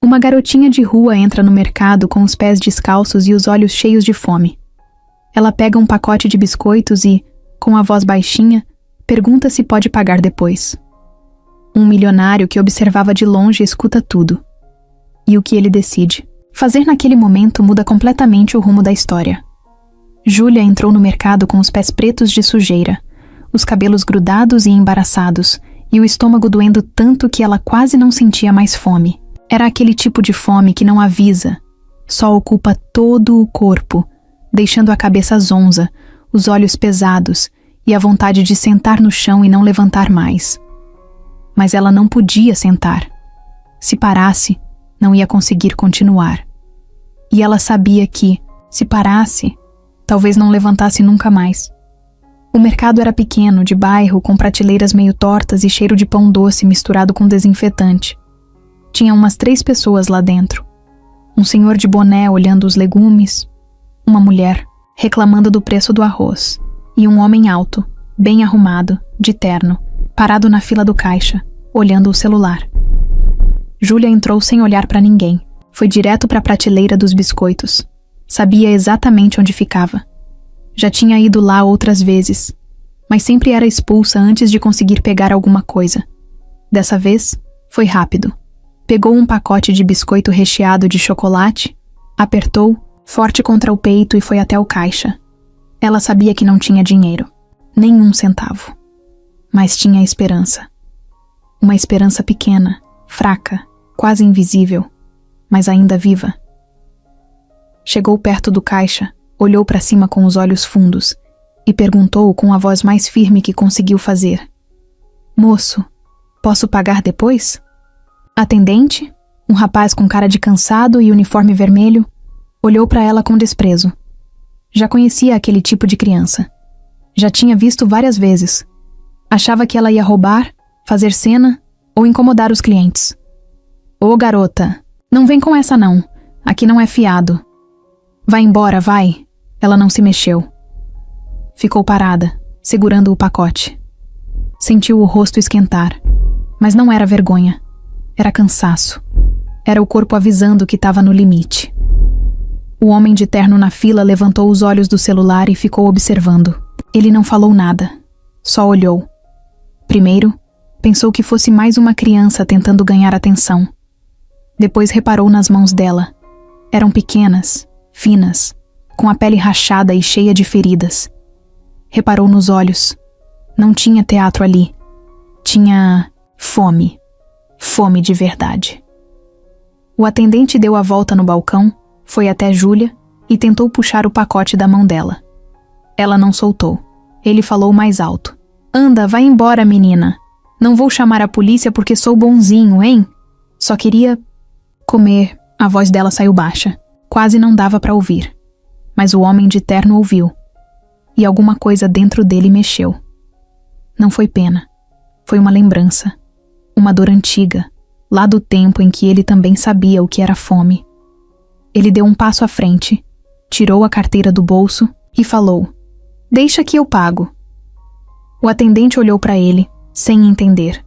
Uma garotinha de rua entra no mercado com os pés descalços e os olhos cheios de fome. Ela pega um pacote de biscoitos e, com a voz baixinha, pergunta se pode pagar depois. Um milionário que observava de longe escuta tudo. E o que ele decide fazer naquele momento muda completamente o rumo da história. Júlia entrou no mercado com os pés pretos de sujeira, os cabelos grudados e embaraçados, e o estômago doendo tanto que ela quase não sentia mais fome. Era aquele tipo de fome que não avisa, só ocupa todo o corpo, deixando a cabeça zonza, os olhos pesados e a vontade de sentar no chão e não levantar mais. Mas ela não podia sentar. Se parasse, não ia conseguir continuar. E ela sabia que, se parasse, talvez não levantasse nunca mais. O mercado era pequeno, de bairro, com prateleiras meio tortas e cheiro de pão doce misturado com desinfetante. Tinha umas 3 pessoas lá dentro. Um senhor de boné olhando os legumes, uma mulher reclamando do preço do arroz e um homem alto, bem arrumado, de terno, parado na fila do caixa, olhando o celular. Júlia entrou sem olhar para ninguém. Foi direto para a prateleira dos biscoitos. Sabia exatamente onde ficava. Já tinha ido lá outras vezes, mas sempre era expulsa antes de conseguir pegar alguma coisa. Dessa vez, foi rápido. Pegou um pacote de biscoito recheado de chocolate, apertou, forte contra o peito e foi até o caixa. Ela sabia que não tinha dinheiro, nenhum centavo. Mas tinha esperança. Uma esperança pequena, fraca, quase invisível, mas ainda viva. Chegou perto do caixa, olhou para cima com os olhos fundos e perguntou com a voz mais firme que conseguiu fazer: "Moço, posso pagar depois?" Atendente, um rapaz com cara de cansado e uniforme vermelho, olhou para ela com desprezo. Já conhecia aquele tipo de criança. Já tinha visto várias vezes. Achava que ela ia roubar, fazer cena ou incomodar os clientes. "Ô garota, não vem com essa não. Aqui não é fiado. Vai embora, vai." Ela não se mexeu. Ficou parada, segurando o pacote. Sentiu o rosto esquentar, mas não era vergonha. Era cansaço. Era o corpo avisando que estava no limite. O homem de terno na fila levantou os olhos do celular e ficou observando. Ele não falou nada, só olhou. Primeiro, pensou que fosse mais uma criança tentando ganhar atenção. Depois reparou nas mãos dela. Eram pequenas, finas, com a pele rachada e cheia de feridas. Reparou nos olhos. Não tinha teatro ali. Tinha fome. Fome de verdade. O atendente deu a volta no balcão, foi até Júlia e tentou puxar o pacote da mão dela. Ela não soltou. Ele falou mais alto: "Anda, vai embora, menina. Não vou chamar a polícia porque sou bonzinho, hein? Só queria comer." A voz dela saiu baixa. Quase não dava para ouvir. Mas o homem de terno ouviu. E alguma coisa dentro dele mexeu. Não foi pena. Foi uma lembrança. Uma dor antiga, lá do tempo em que ele também sabia o que era fome. Ele deu um passo à frente, tirou a carteira do bolso e falou: "Deixa que eu pago." O atendente olhou para ele, sem entender.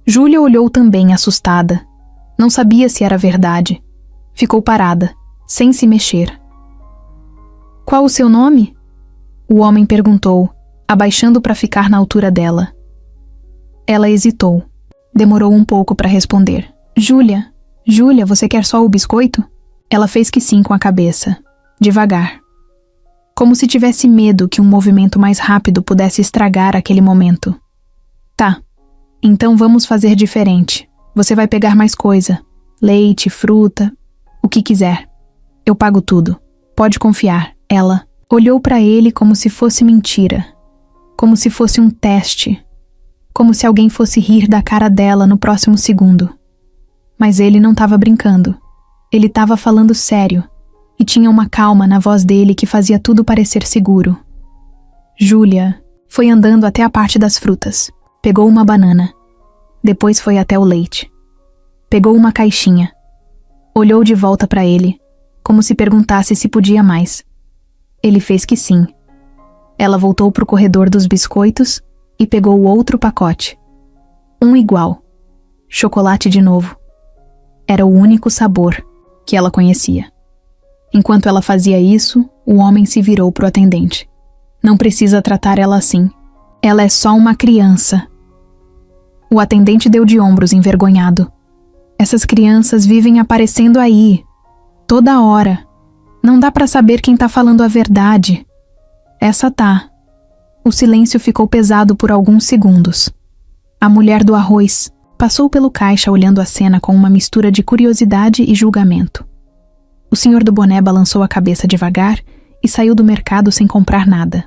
Júlia olhou também, assustada. Não sabia se era verdade. Ficou parada, sem se mexer. "Qual o seu nome?" O homem perguntou, abaixando para ficar na altura dela. Ela hesitou. Demorou um pouco para responder. "Júlia, Júlia, você quer só o biscoito?" Ela fez que sim com a cabeça, devagar. Como se tivesse medo que um movimento mais rápido pudesse estragar aquele momento. "Tá, então vamos fazer diferente. Você vai pegar mais coisa. Leite, fruta, o que quiser. Eu pago tudo. Pode confiar." Ela olhou para ele como se fosse mentira. Como se fosse um teste. Como se alguém fosse rir da cara dela no próximo segundo. Mas ele não estava brincando. Ele estava falando sério, e tinha uma calma na voz dele que fazia tudo parecer seguro. Júlia foi andando até a parte das frutas. Pegou uma banana. Depois foi até o leite. Pegou uma caixinha. Olhou de volta para ele, como se perguntasse se podia mais. Ele fez que sim. Ela voltou para o corredor dos biscoitos e pegou outro pacote. Um igual. Chocolate de novo. Era o único sabor que ela conhecia. Enquanto ela fazia isso, o homem se virou para o atendente. Não precisa tratar ela assim. Ela é só uma criança. O atendente deu de ombros envergonhado. Essas crianças vivem aparecendo aí, toda hora. Não dá para saber quem tá falando a verdade. Essa tá. O silêncio ficou pesado por alguns segundos. A mulher do arroz passou pelo caixa olhando a cena com uma mistura de curiosidade e julgamento. O senhor do boné balançou a cabeça devagar e saiu do mercado sem comprar nada.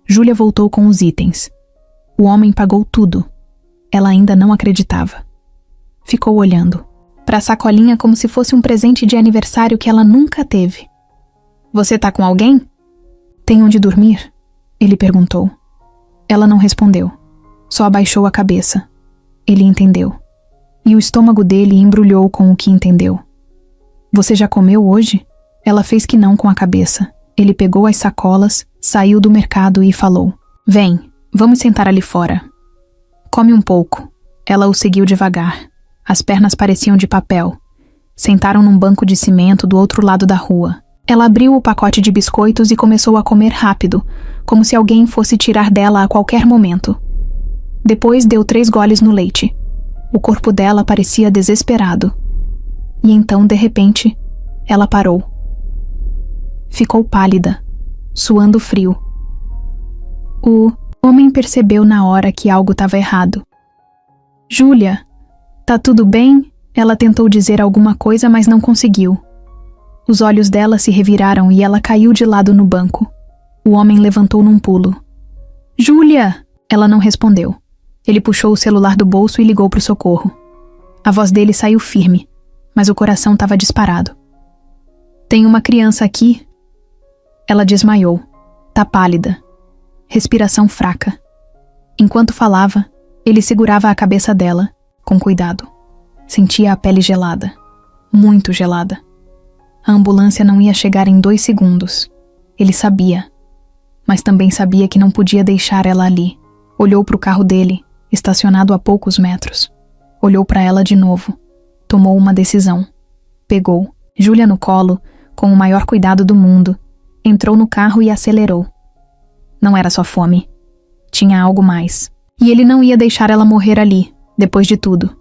Júlia voltou com os itens. O homem pagou tudo. Ela ainda não acreditava. Ficou olhando para a sacolinha como se fosse um presente de aniversário que ela nunca teve. Você tá com alguém? Tem onde dormir? Ele perguntou. Ela não respondeu. Só abaixou a cabeça. Ele entendeu. E o estômago dele embrulhou com o que entendeu. Você já comeu hoje? Ela fez que não com a cabeça. Ele pegou as sacolas, saiu do mercado e falou: Vem, vamos sentar ali fora. Come um pouco. Ela o seguiu devagar. As pernas pareciam de papel. Sentaram num banco de cimento do outro lado da rua. Ela abriu o pacote de biscoitos e começou a comer rápido, como se alguém fosse tirar dela a qualquer momento. Depois deu 3 goles no leite. O corpo dela parecia desesperado. E então, de repente, ela parou. Ficou pálida, suando frio. O homem percebeu na hora que algo estava errado. Júlia, tá tudo bem? Ela tentou dizer alguma coisa, mas não conseguiu. Os olhos dela se reviraram e ela caiu de lado no banco. O homem levantou num pulo. Júlia! Ela não respondeu. Ele puxou o celular do bolso e ligou pro socorro. A voz dele saiu firme, mas o coração estava disparado. Tem uma criança aqui? Ela desmaiou. Tá pálida. Respiração fraca. Enquanto falava, ele segurava a cabeça dela, com cuidado. Sentia a pele gelada. Muito gelada. A ambulância não ia chegar em 2 segundos. Ele sabia. Mas também sabia que não podia deixar ela ali. Olhou para o carro dele, estacionado a poucos metros. Olhou para ela de novo. Tomou uma decisão. Pegou Júlia no colo, com o maior cuidado do mundo. Entrou no carro e acelerou. Não era só fome. Tinha algo mais. E ele não ia deixar ela morrer ali, depois de tudo.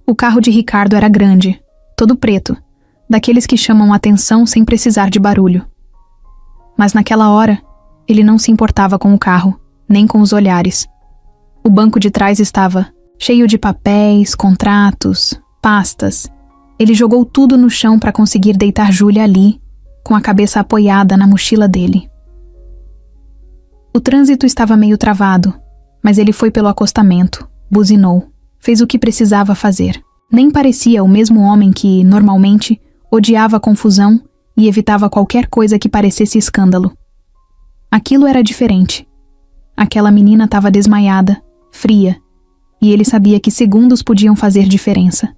O carro de Ricardo era grande, todo preto, daqueles que chamam atenção sem precisar de barulho. Mas naquela hora, ele não se importava com o carro, nem com os olhares. O banco de trás estava cheio de papéis, contratos, pastas. Ele jogou tudo no chão para conseguir deitar Júlia ali, com a cabeça apoiada na mochila dele. O trânsito estava meio travado, mas ele foi pelo acostamento, buzinou, fez o que precisava fazer. Nem parecia o mesmo homem que, normalmente, odiava a confusão e evitava qualquer coisa que parecesse escândalo. Aquilo era diferente. Aquela menina estava desmaiada, fria, e ele sabia que segundos podiam fazer diferença.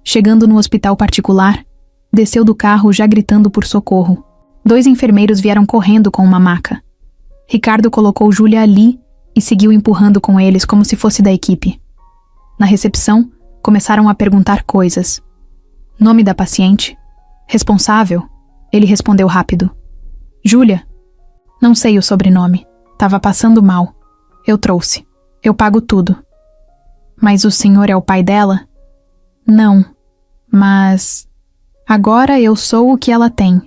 Chegando no hospital particular, desceu do carro já gritando por socorro. 2 enfermeiros vieram correndo com uma maca. Ricardo colocou Júlia ali e seguiu empurrando com eles como se fosse da equipe. Na recepção, começaram a perguntar coisas. Nome da paciente? Responsável? Ele respondeu rápido. Júlia? Não sei o sobrenome. Tava passando mal. Eu trouxe. Eu pago tudo. Mas o senhor é o pai dela? Não. Mas... agora eu sou o que ela tem.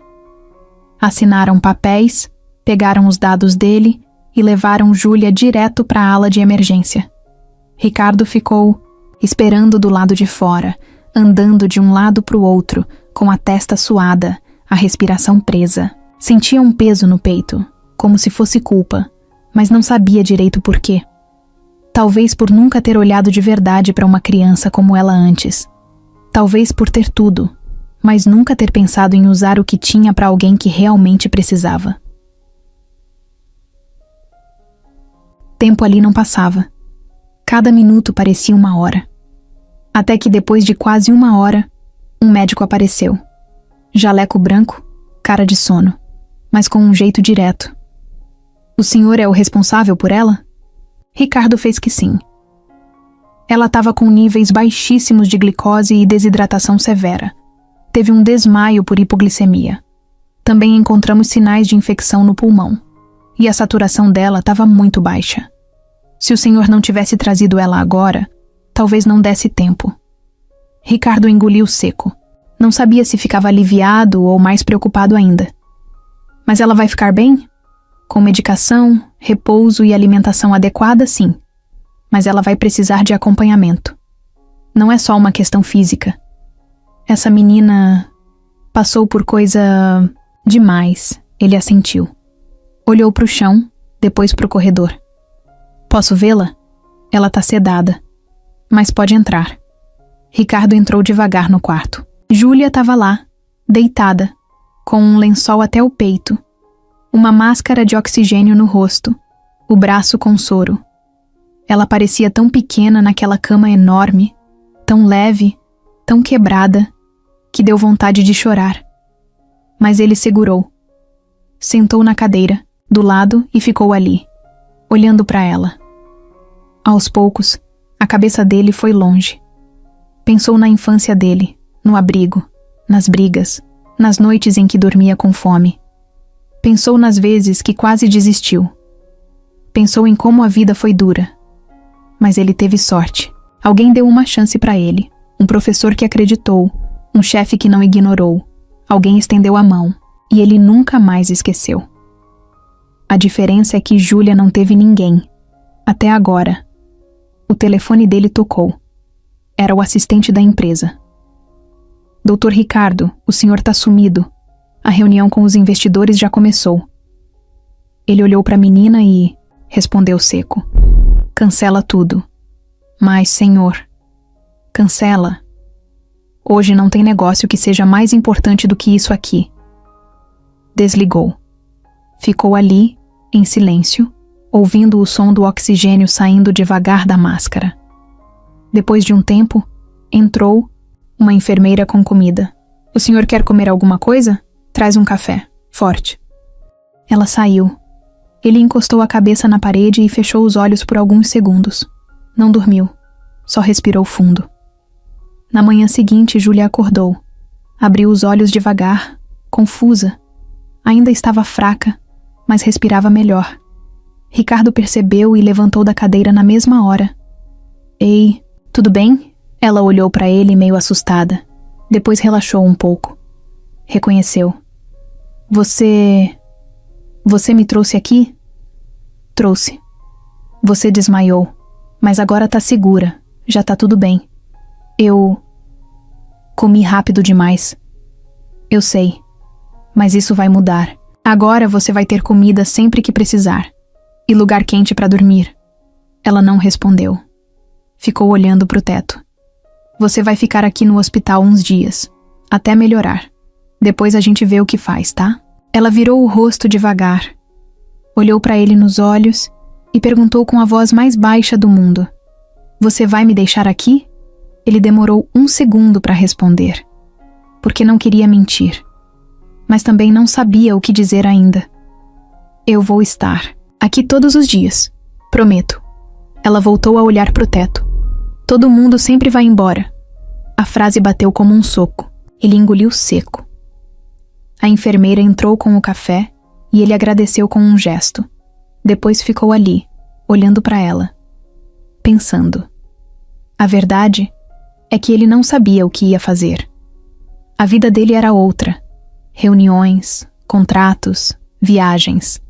Assinaram papéis, pegaram os dados dele e levaram Júlia direto para a ala de emergência. Ricardo ficou esperando do lado de fora, andando de um lado para o outro, com a testa suada, a respiração presa. Sentia um peso no peito, como se fosse culpa, mas não sabia direito por quê. Talvez por nunca ter olhado de verdade para uma criança como ela antes. Talvez por ter tudo, mas nunca ter pensado em usar o que tinha para alguém que realmente precisava. Tempo ali não passava. Cada minuto parecia 1 hora. Até que depois de quase 1 hora, um médico apareceu. Jaleco branco, cara de sono, mas com um jeito direto. O senhor é o responsável por ela? Ricardo fez que sim. Ela estava com níveis baixíssimos de glicose e desidratação severa. Teve um desmaio por hipoglicemia. Também encontramos sinais de infecção no pulmão. E a saturação dela estava muito baixa. Se o senhor não tivesse trazido ela agora, talvez não desse tempo. Ricardo engoliu seco. Não sabia se ficava aliviado ou mais preocupado ainda. Mas ela vai ficar bem? Com medicação, repouso e alimentação adequada, sim. Mas ela vai precisar de acompanhamento. Não é só uma questão física. Essa menina passou por coisa demais, ele assentiu. Olhou para o chão, depois para o corredor. Posso vê-la? Ela tá sedada. Mas pode entrar. Ricardo entrou devagar no quarto. Júlia estava lá, deitada, com um lençol até o peito, uma máscara de oxigênio no rosto, o braço com soro. Ela parecia tão pequena naquela cama enorme, tão leve, tão quebrada, que deu vontade de chorar. Mas ele segurou. Sentou na cadeira, do lado, e ficou ali, olhando para ela. Aos poucos, a cabeça dele foi longe. Pensou na infância dele, no abrigo, nas brigas, nas noites em que dormia com fome. Pensou nas vezes que quase desistiu. Pensou em como a vida foi dura. Mas ele teve sorte. Alguém deu uma chance para ele. Um professor que acreditou. Um chefe que não ignorou. Alguém estendeu a mão. E ele nunca mais esqueceu. A diferença é que Júlia não teve ninguém. Até agora. O telefone dele tocou. Era o assistente da empresa. Doutor Ricardo, o senhor tá sumido. A reunião com os investidores já começou. Ele olhou para a menina e respondeu seco. Cancela tudo. Mas, senhor, cancela. Hoje não tem negócio que seja mais importante do que isso aqui. Desligou. Ficou ali, em silêncio, ouvindo o som do oxigênio saindo devagar da máscara. Depois de um tempo, entrou uma enfermeira com comida. O senhor quer comer alguma coisa? Traz um café, forte. Ela saiu. Ele encostou a cabeça na parede e fechou os olhos por alguns segundos. Não dormiu, só respirou fundo. Na manhã seguinte, Júlia acordou. Abriu os olhos devagar, confusa. Ainda estava fraca, mas respirava melhor. Ricardo percebeu e levantou da cadeira na mesma hora. Ei, tudo bem? Ela olhou para ele meio assustada. Depois relaxou um pouco. Reconheceu. Você me trouxe aqui? Trouxe. Você desmaiou, mas agora tá segura. Já tá tudo bem. Eu comi rápido demais. Eu sei, mas isso vai mudar. Agora você vai ter comida sempre que precisar. E lugar quente para dormir. Ela não respondeu. Ficou olhando pro teto. Você vai ficar aqui no hospital uns dias, até melhorar. Depois a gente vê o que faz, tá? Ela virou o rosto devagar, olhou para ele nos olhos e perguntou com a voz mais baixa do mundo. Você vai me deixar aqui? Ele demorou um segundo para responder, porque não queria mentir, mas também não sabia o que dizer ainda. Eu vou estar aqui todos os dias, prometo. Ela voltou a olhar pro teto. Todo mundo sempre vai embora. A frase bateu como um soco. Ele engoliu seco. A enfermeira entrou com o café e ele agradeceu com um gesto. Depois ficou ali, olhando para ela, pensando. A verdade é que ele não sabia o que ia fazer. A vida dele era outra. Reuniões, contratos, viagens.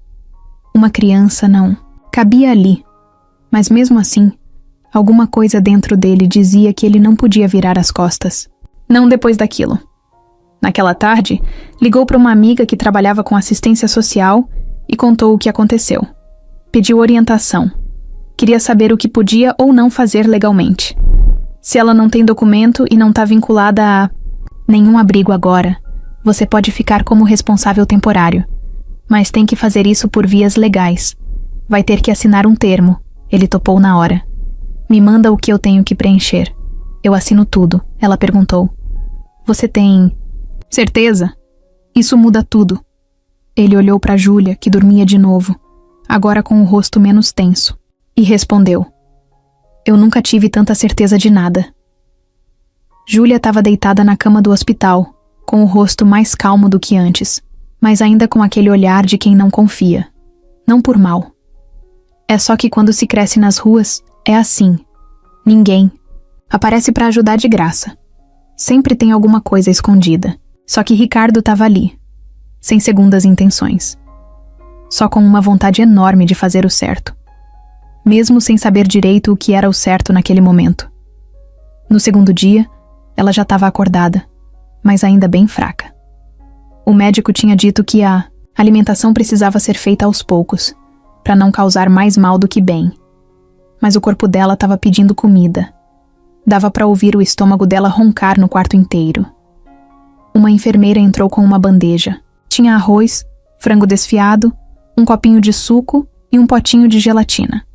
Uma criança não cabia ali, mas mesmo assim, alguma coisa dentro dele dizia que ele não podia virar as costas. Não depois daquilo. Naquela tarde, ligou para uma amiga que trabalhava com assistência social e contou o que aconteceu. Pediu orientação. Queria saber o que podia ou não fazer legalmente. Se ela não tem documento e não está vinculada a nenhum abrigo agora, você pode ficar como responsável temporário. Mas tem que fazer isso por vias legais. Vai ter que assinar um termo. Ele topou na hora. Me manda o que eu tenho que preencher. Eu assino tudo, ela perguntou. Você tem certeza? Isso muda tudo. Ele olhou para Júlia, que dormia de novo, agora com o rosto menos tenso, e respondeu. Eu nunca tive tanta certeza de nada. Júlia estava deitada na cama do hospital, com o rosto mais calmo do que antes, mas ainda com aquele olhar de quem não confia. Não por mal. É só que quando se cresce nas ruas, é assim. Ninguém aparece para ajudar de graça. Sempre tem alguma coisa escondida. Só que Ricardo estava ali, sem segundas intenções. Só com uma vontade enorme de fazer o certo. Mesmo sem saber direito o que era o certo naquele momento. No segundo dia, ela já estava acordada, mas ainda bem fraca. O médico tinha dito que a alimentação precisava ser feita aos poucos, para não causar mais mal do que bem. Mas o corpo dela estava pedindo comida. Dava para ouvir o estômago dela roncar no quarto inteiro. Uma enfermeira entrou com uma bandeja. Tinha arroz, frango desfiado, um copinho de suco e um potinho de gelatina.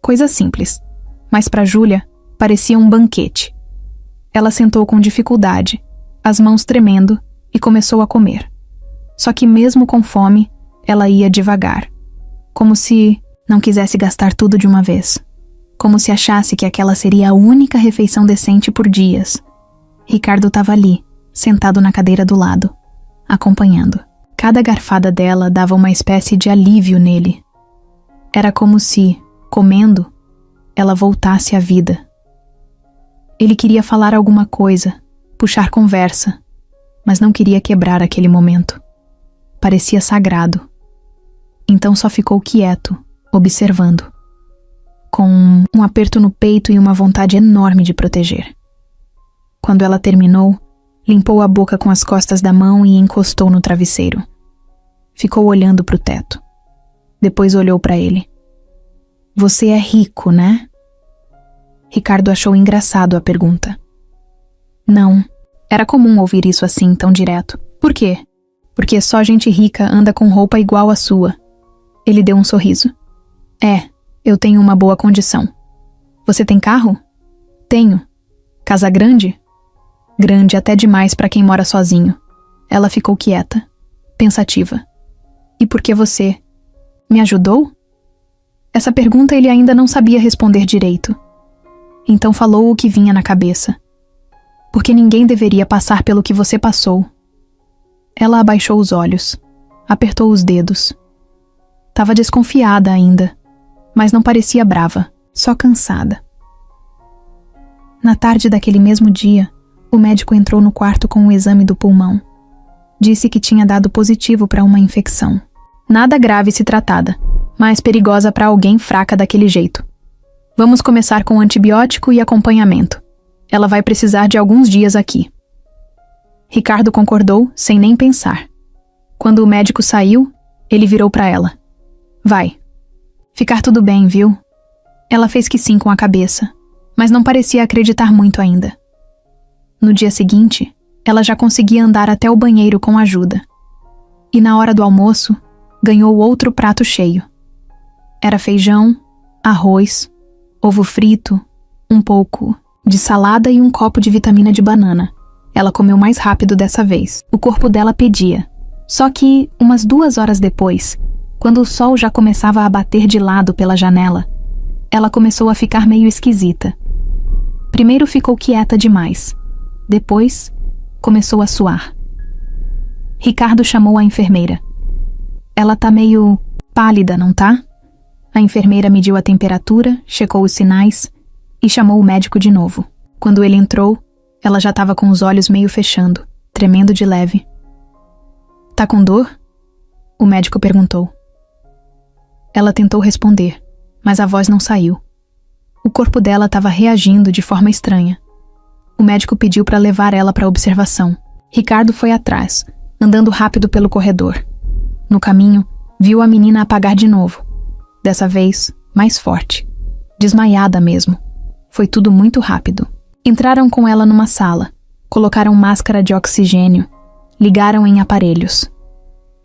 Coisa simples, mas para Júlia parecia um banquete. Ela sentou com dificuldade, as mãos tremendo, e começou a comer. Só que mesmo com fome, ela ia devagar. Como se não quisesse gastar tudo de uma vez. Como se achasse que aquela seria a única refeição decente por dias. Ricardo estava ali, sentado na cadeira do lado, acompanhando. Cada garfada dela dava uma espécie de alívio nele. Era como se, comendo, ela voltasse à vida. Ele queria falar alguma coisa, puxar conversa, mas não queria quebrar aquele momento. Parecia sagrado. Então só ficou quieto, observando, com um aperto no peito e uma vontade enorme de proteger. Quando ela terminou, limpou a boca com as costas da mão e encostou no travesseiro. Ficou olhando para o teto. Depois olhou para ele. Você é rico, né? Ricardo achou engraçado a pergunta. Não, era comum ouvir isso assim, tão direto. Por quê? Porque só gente rica anda com roupa igual à sua. Ele deu um sorriso. Eu tenho uma boa condição. Você tem carro? Tenho. Casa grande? Grande até demais para quem mora sozinho. Ela ficou quieta, pensativa. E por que você me ajudou? Essa pergunta ele ainda não sabia responder direito. Então falou o que vinha na cabeça. Porque ninguém deveria passar pelo que você passou. Ela abaixou os olhos, apertou os dedos. Tava desconfiada ainda, mas não parecia brava, só cansada. Na tarde daquele mesmo dia, o médico entrou no quarto com o exame do pulmão. Disse que tinha dado positivo para uma infecção. Nada grave se tratada, mas perigosa para alguém fraca daquele jeito. Vamos começar com antibiótico e acompanhamento. Ela vai precisar de alguns dias aqui. Ricardo concordou, sem nem pensar. Quando o médico saiu, ele virou para ela. Vai. Ficar tudo bem, viu? Ela fez que sim com a cabeça, mas não parecia acreditar muito ainda. No dia seguinte, ela já conseguia andar até o banheiro com ajuda. E na hora do almoço, ganhou outro prato cheio. Era feijão, arroz, ovo frito, um pouco de salada e um copo de vitamina de banana. Ela comeu mais rápido dessa vez. O corpo dela pedia. Só que, umas 2 horas depois, quando o sol já começava a bater de lado pela janela, ela começou a ficar meio esquisita. Primeiro ficou quieta demais. Depois, começou a suar. Ricardo chamou a enfermeira. Ela tá meio pálida, não tá? A enfermeira mediu a temperatura, checou os sinais e chamou o médico de novo. Quando ele entrou, ela já estava com os olhos meio fechando, tremendo de leve. Tá com dor? O médico perguntou. Ela tentou responder, mas a voz não saiu. O corpo dela estava reagindo de forma estranha. O médico pediu para levar ela para observação. Ricardo foi atrás, andando rápido pelo corredor. No caminho, viu a menina apagar de novo. Dessa vez, mais forte. Desmaiada mesmo. Foi tudo muito rápido. Entraram com ela numa sala. Colocaram máscara de oxigênio. Ligaram em aparelhos.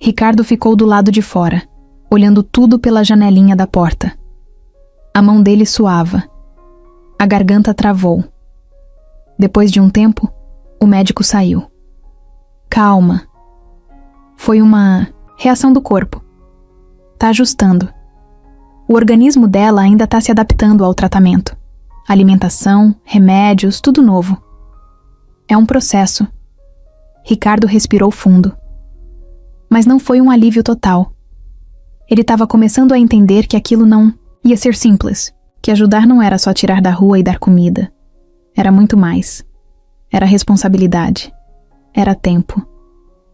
Ricardo ficou do lado de fora, olhando tudo pela janelinha da porta. A mão dele suava. A garganta travou. Depois de um tempo, o médico saiu. Calma. Foi uma reação do corpo. Tá ajustando. O organismo dela ainda tá se adaptando ao tratamento. alimentação, remédios, tudo novo. É um processo. Ricardo respirou fundo. Mas não foi um alívio total. Ele estava começando a entender que aquilo não ia ser simples, que ajudar não era só tirar da rua e dar comida. Era muito mais. Era responsabilidade. Era tempo.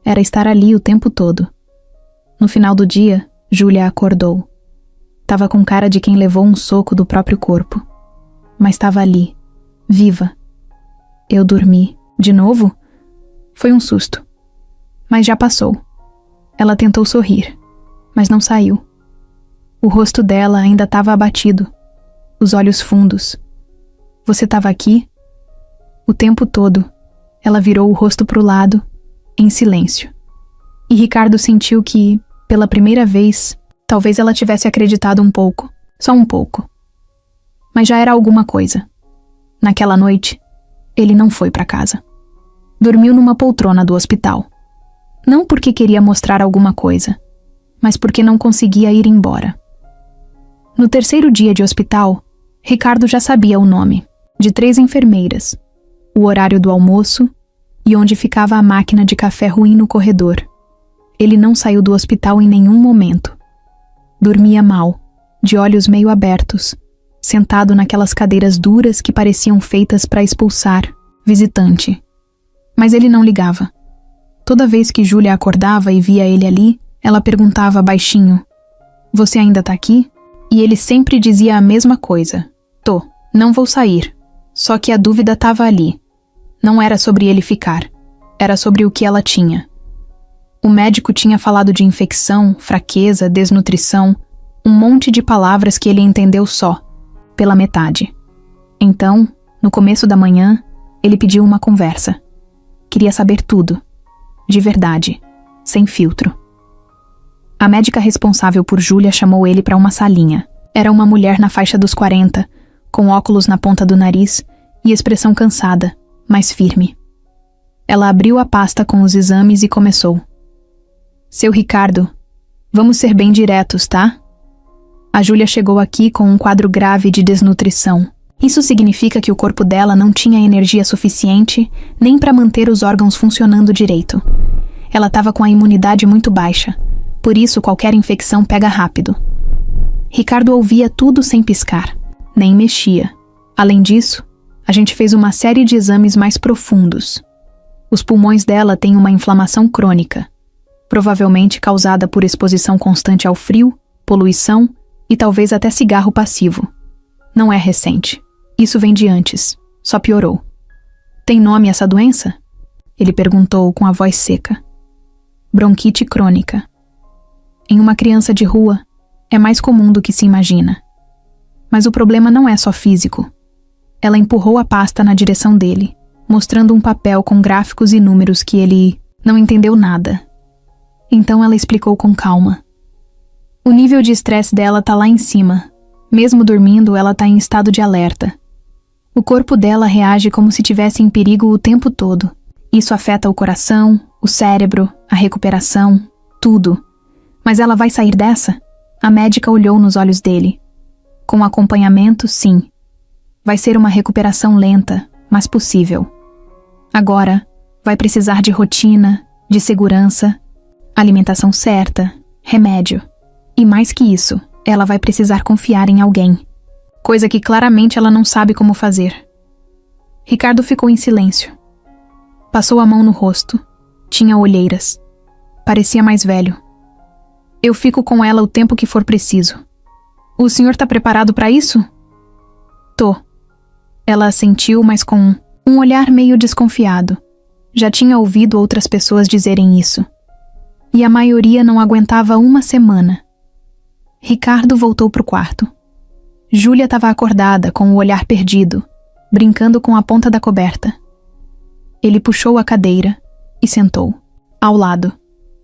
Era estar ali o tempo todo. No final do dia, Júlia acordou. Tava com cara de quem levou um soco do próprio corpo. Mas estava ali, viva. Eu dormi. De novo? Foi um susto. Mas já passou. Ela tentou sorrir, mas não saiu. O rosto dela ainda estava abatido, os olhos fundos. Você estava aqui? O tempo todo, ela virou o rosto pro lado, em silêncio. E Ricardo sentiu que, pela primeira vez, talvez ela tivesse acreditado um pouco, só um pouco. Mas já era alguma coisa. Naquela noite, ele não foi para casa. Dormiu numa poltrona do hospital. Não porque queria mostrar alguma coisa, mas porque não conseguia ir embora. No terceiro dia de hospital, Ricardo já sabia o nome de 3 enfermeiras, o horário do almoço e onde ficava a máquina de café ruim no corredor. Ele não saiu do hospital em nenhum momento. Dormia mal, de olhos meio abertos, sentado naquelas cadeiras duras que pareciam feitas para expulsar visitante. Mas ele não ligava. Toda vez que Júlia acordava e via ele ali, ela perguntava baixinho: "Você ainda tá aqui?" E ele sempre dizia a mesma coisa: "Tô, não vou sair." Só que a dúvida estava ali. Não era sobre ele ficar, era sobre o que ela tinha. O médico tinha falado de infecção, fraqueza, desnutrição, um monte de palavras que ele entendeu só, pela metade. Então, no começo da manhã, ele pediu uma conversa. Queria saber tudo. De verdade, sem filtro. A médica responsável por Júlia chamou ele para uma salinha. Era uma mulher na faixa dos 40, com óculos na ponta do nariz e expressão cansada, mas firme. Ela abriu a pasta com os exames e começou. "Seu Ricardo, vamos ser bem diretos, tá? A Júlia chegou aqui com um quadro grave de desnutrição. Isso significa que o corpo dela não tinha energia suficiente nem para manter os órgãos funcionando direito. Ela estava com a imunidade muito baixa, por isso qualquer infecção pega rápido." Ricardo ouvia tudo sem piscar, nem mexia. Além disso, a gente fez uma série de exames mais profundos. Os pulmões dela têm uma inflamação crônica, provavelmente causada por exposição constante ao frio, poluição e talvez até cigarro passivo. Não é recente. Isso vem de antes. Só piorou. "Tem nome essa doença?" Ele perguntou com a voz seca. "Bronquite crônica. Em uma criança de rua, é mais comum do que se imagina. Mas o problema não é só físico." Ela empurrou a pasta na direção dele, mostrando um papel com gráficos e números que ele não entendeu nada. Então ela explicou com calma. "O nível de estresse dela tá lá em cima. Mesmo dormindo, ela tá em estado de alerta. O corpo dela reage como se tivesse em perigo o tempo todo. Isso afeta o coração, o cérebro, a recuperação, tudo. Mas ela vai sair dessa?" A médica olhou nos olhos dele. "Com acompanhamento, sim. Vai ser uma recuperação lenta, mas possível. Agora, vai precisar de rotina, de segurança, alimentação certa, remédio. E mais que isso, ela vai precisar confiar em alguém. Coisa que claramente ela não sabe como fazer." Ricardo ficou em silêncio. Passou a mão no rosto. Tinha olheiras. Parecia mais velho. "Eu fico com ela o tempo que for preciso." "O senhor tá preparado para isso?" "Tô." Ela assentiu, mas com um olhar meio desconfiado. Já tinha ouvido outras pessoas dizerem isso. E a maioria não aguentava uma semana. Ricardo voltou pro quarto. Júlia estava acordada, com o olhar perdido, brincando com a ponta da coberta. Ele puxou a cadeira e sentou. Ao lado,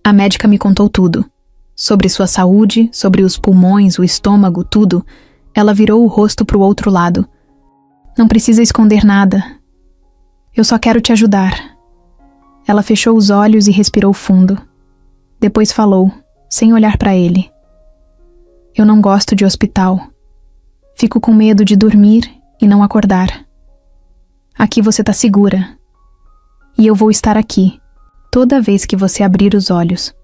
a médica me contou tudo. Sobre sua saúde, sobre os pulmões, o estômago, tudo. Ela virou o rosto pro outro lado. "Não precisa esconder nada. Eu só quero te ajudar." Ela fechou os olhos e respirou fundo. Depois falou, sem olhar para ele. "Eu não gosto de hospital. Fico com medo de dormir e não acordar. Aqui você tá segura. E eu vou estar aqui, toda vez que você abrir os olhos.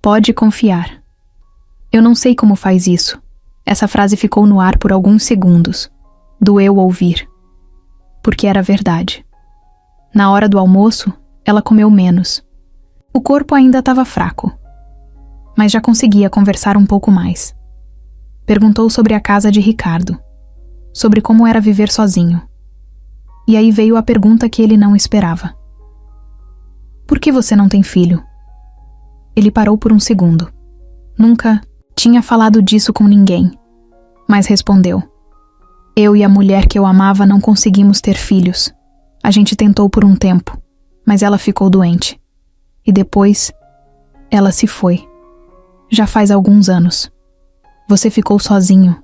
Pode confiar. Eu não sei como faz isso. Essa frase ficou no ar por alguns segundos. Doeu ouvir. Porque era verdade. Na hora do almoço, ela comeu menos. O corpo ainda estava fraco, mas já conseguia conversar um pouco mais. Perguntou sobre a casa de Ricardo, sobre como era viver sozinho. E aí veio a pergunta que ele não esperava. Por que você não tem filho? Ele parou por um segundo. Nunca tinha falado disso com ninguém, mas respondeu. Eu e a mulher que eu amava não conseguimos ter filhos. A gente tentou por um tempo, mas ela ficou doente. E depois, ela se foi. Já faz alguns anos. Você ficou sozinho?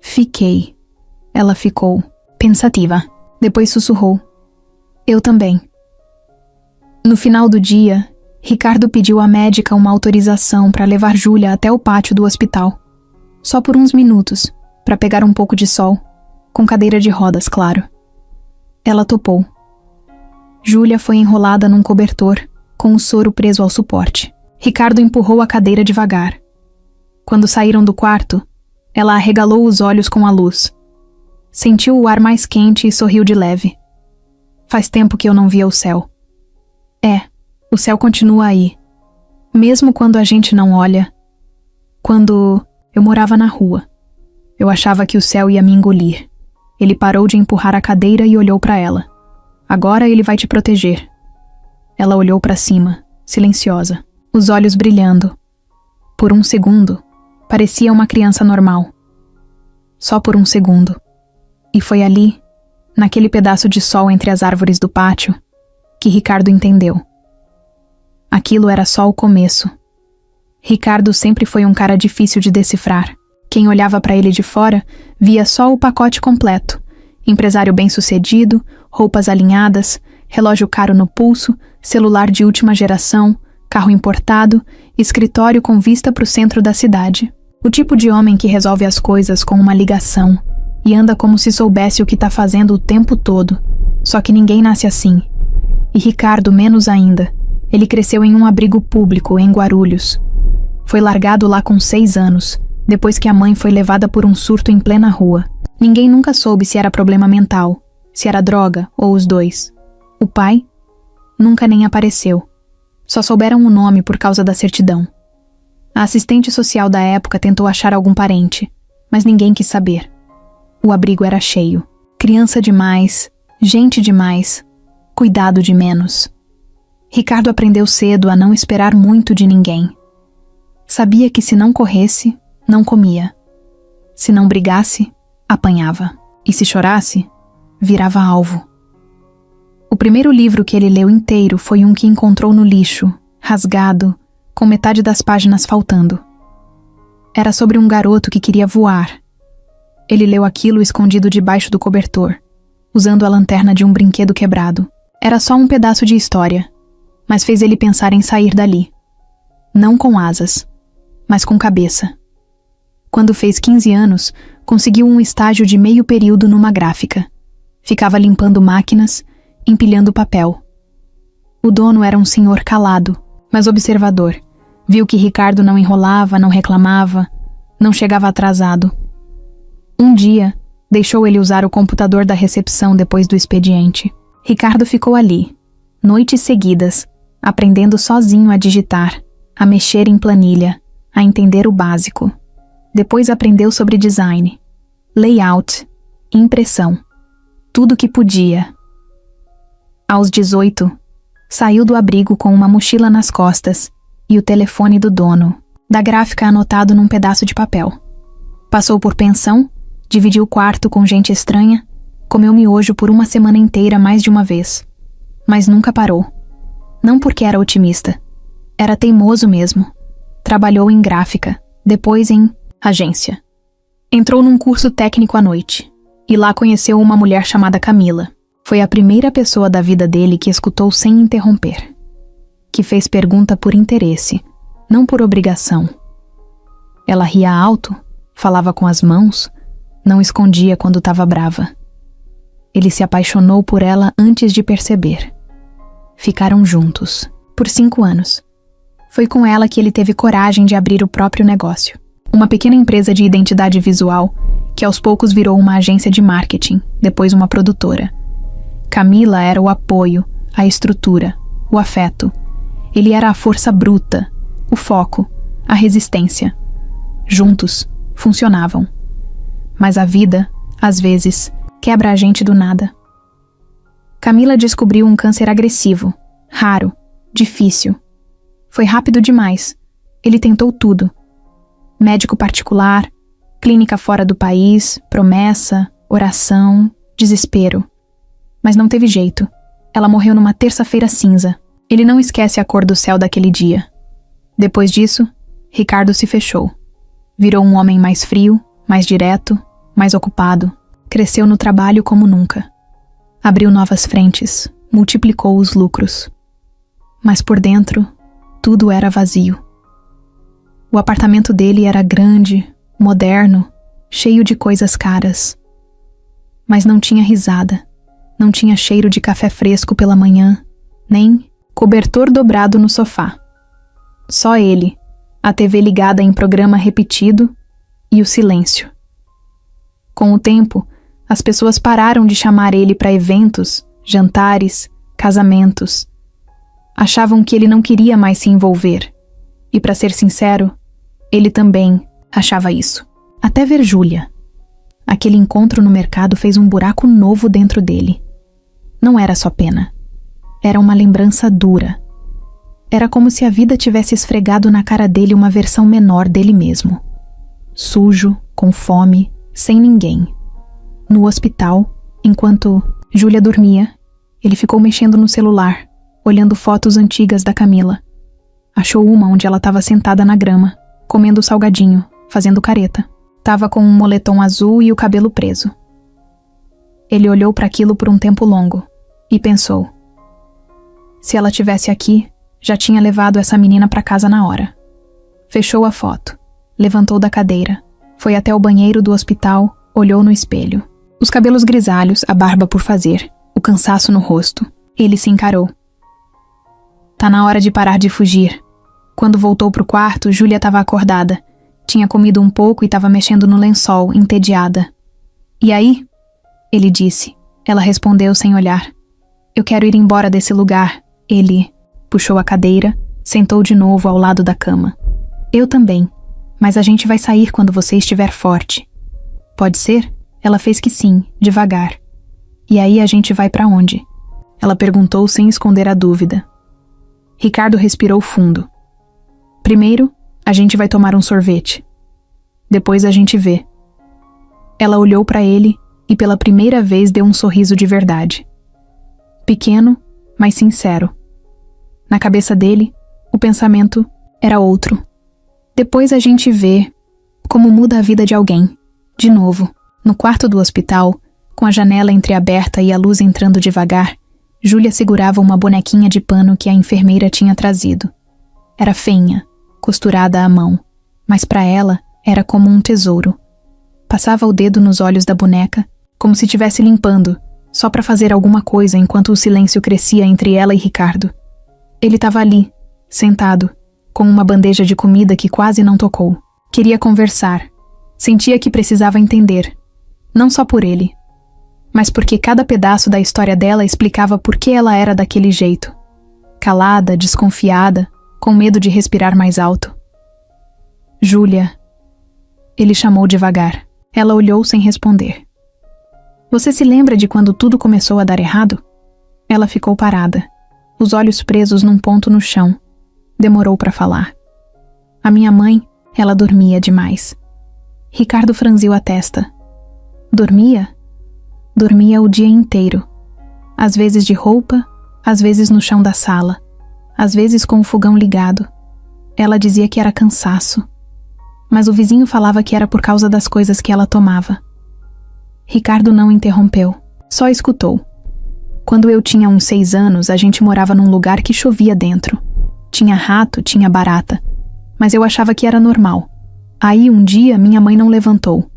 Fiquei. Ela ficou pensativa. Depois sussurrou. Eu também. No final do dia, Ricardo pediu à médica uma autorização para levar Júlia até o pátio do hospital. Só por uns minutos, para pegar um pouco de sol, com cadeira de rodas, claro. Ela topou. Júlia foi enrolada num cobertor, com o soro preso ao suporte. Ricardo empurrou a cadeira devagar. Quando saíram do quarto, ela arregalou os olhos com a luz. Sentiu o ar mais quente e sorriu de leve. Faz tempo que eu não via o céu. O céu continua aí. Mesmo quando a gente não olha. Quando eu morava na rua, eu achava que o céu ia me engolir. Ele parou de empurrar a cadeira e olhou para ela. Agora ele vai te proteger. Ela olhou para cima, silenciosa, os olhos brilhando. Por um segundo, parecia uma criança normal. Só por um segundo. E foi ali, naquele pedaço de sol entre as árvores do pátio, que Ricardo entendeu. Aquilo era só o começo. Ricardo sempre foi um cara difícil de decifrar. Quem olhava para ele de fora via só o pacote completo. Empresário bem-sucedido, roupas alinhadas, relógio caro no pulso, celular de última geração, carro importado, escritório com vista para o centro da cidade. O tipo de homem que resolve as coisas com uma ligação e anda como se soubesse o que está fazendo o tempo todo. Só que ninguém nasce assim. E Ricardo menos ainda. Ele cresceu em um abrigo público, em Guarulhos. Foi largado lá com 6 anos, depois que a mãe foi levada por um surto em plena rua. Ninguém nunca soube se era problema mental, se era droga ou os dois. O pai? Nunca nem apareceu. Só souberam o nome por causa da certidão. A assistente social da época tentou achar algum parente, mas ninguém quis saber. O abrigo era cheio. Criança demais, gente demais, cuidado de menos. Ricardo aprendeu cedo a não esperar muito de ninguém. Sabia que se não corresse, não comia. Se não brigasse, apanhava. E se chorasse, virava alvo. O primeiro livro que ele leu inteiro foi um que encontrou no lixo, rasgado, com metade das páginas faltando. Era sobre um garoto que queria voar. Ele leu aquilo escondido debaixo do cobertor, usando a lanterna de um brinquedo quebrado. Era só um pedaço de história, mas fez ele pensar em sair dali. Não com asas, mas com cabeça. Quando fez 15 anos, conseguiu um estágio de meio período numa gráfica. Ficava limpando máquinas, empilhando papel. O dono era um senhor calado, mas observador. Viu que Ricardo não enrolava, não reclamava, não chegava atrasado. Um dia, deixou ele usar o computador da recepção depois do expediente. Ricardo ficou ali, noites seguidas, aprendendo sozinho a digitar, a mexer em planilha, a entender o básico. Depois aprendeu sobre design, layout, impressão, tudo que podia. Aos 18, saiu do abrigo com uma mochila nas costas e o telefone do dono, da gráfica anotado num pedaço de papel. Passou por pensão, dividiu o quarto com gente estranha, comeu miojo por uma semana inteira mais de uma vez. Mas nunca parou. Não porque era otimista. Era teimoso mesmo. Trabalhou em gráfica, depois em agência. Entrou num curso técnico à noite, e lá conheceu uma mulher chamada Camila. Foi a primeira pessoa da vida dele que escutou sem interromper. Que fez pergunta por interesse, não por obrigação. Ela ria alto, falava com as mãos, não escondia quando estava brava. Ele se apaixonou por ela antes de perceber. Ficaram juntos, por 5 anos. Foi com ela que ele teve coragem de abrir o próprio negócio. Uma pequena empresa de identidade visual, que aos poucos virou uma agência de marketing, depois uma produtora. Camila era o apoio, a estrutura, o afeto. Ele era a força bruta, o foco, a resistência. Juntos, funcionavam. Mas a vida, às vezes, quebra a gente do nada. Camila descobriu um câncer agressivo, raro, difícil. Foi rápido demais. Ele tentou tudo. Médico particular, clínica fora do país, promessa, oração, desespero. Mas não teve jeito. Ela morreu numa terça-feira cinza. Ele não esquece a cor do céu daquele dia. Depois disso, Ricardo se fechou. Virou um homem mais frio, mais direto, mais ocupado. Cresceu no trabalho como nunca. Abriu novas frentes, multiplicou os lucros. Mas por dentro, tudo era vazio. O apartamento dele era grande, moderno, cheio de coisas caras. Mas não tinha risada, não tinha cheiro de café fresco pela manhã, nem cobertor dobrado no sofá. Só ele, a TV ligada em programa repetido e o silêncio. Com o tempo, as pessoas pararam de chamar ele para eventos, jantares, casamentos. Achavam que ele não queria mais se envolver. E, para ser sincero, ele também achava isso. Até ver Júlia. Aquele encontro no mercado fez um buraco novo dentro dele. Não era só pena. Era uma lembrança dura. Era como se a vida tivesse esfregado na cara dele uma versão menor dele mesmo. Sujo, com fome, sem ninguém. No hospital, enquanto Júlia dormia, ele ficou mexendo no celular, olhando fotos antigas da Camila. Achou uma onde ela estava sentada na grama, comendo salgadinho, fazendo careta. Tava com um moletom azul e o cabelo preso. Ele olhou para aquilo por um tempo longo e pensou: se ela tivesse aqui, já tinha levado essa menina para casa na hora. Fechou a foto, levantou da cadeira, foi até o banheiro do hospital, olhou no espelho. Os cabelos grisalhos, a barba por fazer, o cansaço no rosto. Ele se encarou. Tá na hora de parar de fugir. Quando voltou pro quarto, Júlia estava acordada. Tinha comido um pouco e estava mexendo no lençol, entediada. E aí? Ele disse. Ela respondeu sem olhar. Eu quero ir embora desse lugar. Ele puxou a cadeira, sentou de novo ao lado da cama. Eu também, mas a gente vai sair quando você estiver forte. Pode ser? Ela fez que sim, devagar. E aí a gente vai pra onde? Ela perguntou sem esconder a dúvida. Ricardo respirou fundo. Primeiro, a gente vai tomar um sorvete. Depois a gente vê. Ela olhou pra ele e pela primeira vez deu um sorriso de verdade. Pequeno, mas sincero. Na cabeça dele, o pensamento era outro. Depois a gente vê como muda a vida de alguém. De novo, no quarto do hospital, com a janela entreaberta e a luz entrando devagar, Júlia segurava uma bonequinha de pano que a enfermeira tinha trazido. Era feinha, costurada à mão, mas para ela era como um tesouro. Passava o dedo nos olhos da boneca, como se estivesse limpando, só para fazer alguma coisa enquanto o silêncio crescia entre ela e Ricardo. Ele estava ali, sentado, com uma bandeja de comida que quase não tocou. Queria conversar. Sentia que precisava entender. Não só por ele, mas porque cada pedaço da história dela explicava por que ela era daquele jeito. Calada, desconfiada, com medo de respirar mais alto. Júlia. Ele chamou devagar. Ela olhou sem responder. Você se lembra de quando tudo começou a dar errado? Ela ficou parada, os olhos presos num ponto no chão. Demorou para falar. A minha mãe, ela dormia demais. Ricardo franziu a testa. Dormia? Dormia o dia inteiro. Às vezes de roupa, às vezes no chão da sala, às vezes com o fogão ligado. Ela dizia que era cansaço, mas o vizinho falava que era por causa das coisas que ela tomava. Ricardo não interrompeu, só escutou. Quando eu tinha uns 6 anos, a gente morava num lugar que chovia dentro. Tinha rato, tinha barata, mas eu achava que era normal. Aí um dia minha mãe não levantou.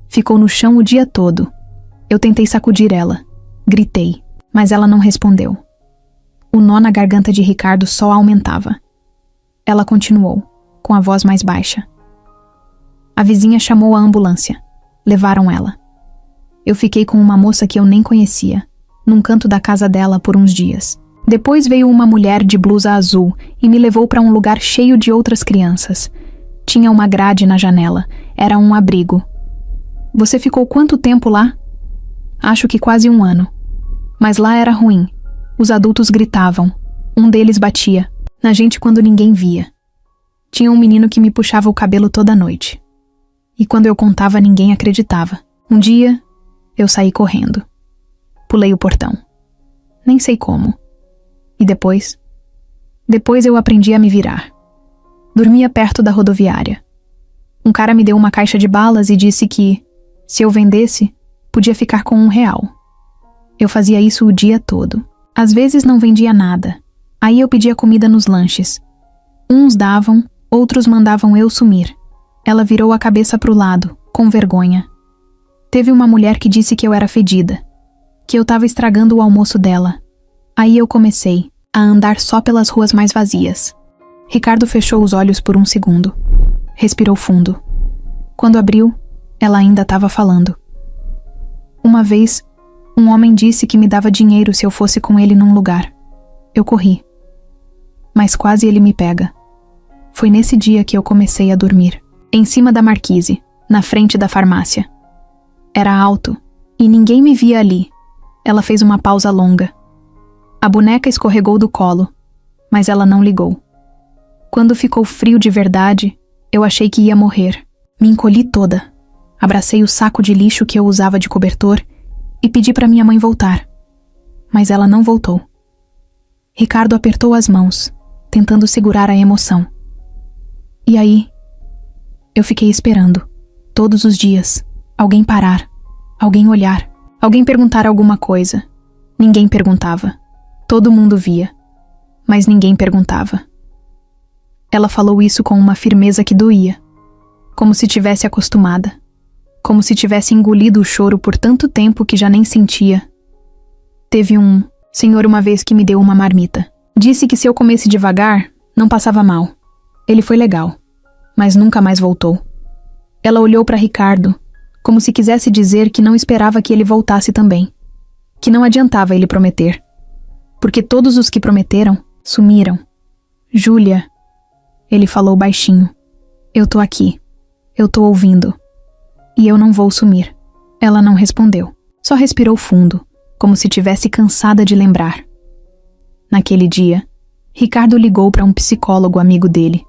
Ficou no chão o dia todo. Eu tentei sacudir ela. Gritei, mas ela não respondeu. O nó na garganta de Ricardo só aumentava. Ela continuou, com a voz mais baixa. A vizinha chamou a ambulância. Levaram ela. Eu fiquei com uma moça que eu nem conhecia, num canto da casa dela por uns dias. Depois veio uma mulher de blusa azul e me levou para um lugar cheio de outras crianças. Tinha uma grade na janela. Era um abrigo. Você ficou quanto tempo lá? Acho que quase 1 ano. Mas lá era ruim. Os adultos gritavam. Um deles batia na gente quando ninguém via. Tinha um menino que me puxava o cabelo toda noite. E quando eu contava, ninguém acreditava. Um dia, eu saí correndo. Pulei o portão. Nem sei como. E depois? Depois eu aprendi a me virar. Dormia perto da rodoviária. Um cara me deu uma caixa de balas e disse que, se eu vendesse, podia ficar com R$1. Eu fazia isso o dia todo. Às vezes não vendia nada. Aí eu pedia comida nos lanches. Uns davam, outros mandavam eu sumir. Ela virou a cabeça pro lado, com vergonha. Teve uma mulher que disse que eu era fedida, que eu tava estragando o almoço dela. Aí eu comecei a andar só pelas ruas mais vazias. Ricardo fechou os olhos por 1 segundo. Respirou fundo. Quando abriu, ela ainda estava falando. Uma vez, um homem disse que me dava dinheiro se eu fosse com ele num lugar. Eu corri. Mas quase ele me pega. Foi nesse dia que eu comecei a dormir, em cima da marquise, na frente da farmácia. Era alto, e ninguém me via ali. Ela fez uma pausa longa. A boneca escorregou do colo, mas ela não ligou. Quando ficou frio de verdade, eu achei que ia morrer. Me encolhi toda. Abracei o saco de lixo que eu usava de cobertor e pedi para minha mãe voltar. Mas ela não voltou. Ricardo apertou as mãos, tentando segurar a emoção. E aí, eu fiquei esperando, todos os dias, alguém parar, alguém olhar, alguém perguntar alguma coisa. Ninguém perguntava. Todo mundo via, mas ninguém perguntava. Ela falou isso com uma firmeza que doía, como se tivesse acostumada, como se tivesse engolido o choro por tanto tempo que já nem sentia. Teve um senhor uma vez que me deu uma marmita. Disse que se eu comesse devagar, não passava mal. Ele foi legal, mas nunca mais voltou. Ela olhou para Ricardo, como se quisesse dizer que não esperava que ele voltasse também, que não adiantava ele prometer, porque todos os que prometeram sumiram. Júlia, ele falou baixinho. Eu tô aqui. Eu tô ouvindo. E eu não vou sumir. Ela não respondeu. Só respirou fundo, como se tivesse cansada de lembrar. Naquele dia, Ricardo ligou para um psicólogo amigo dele.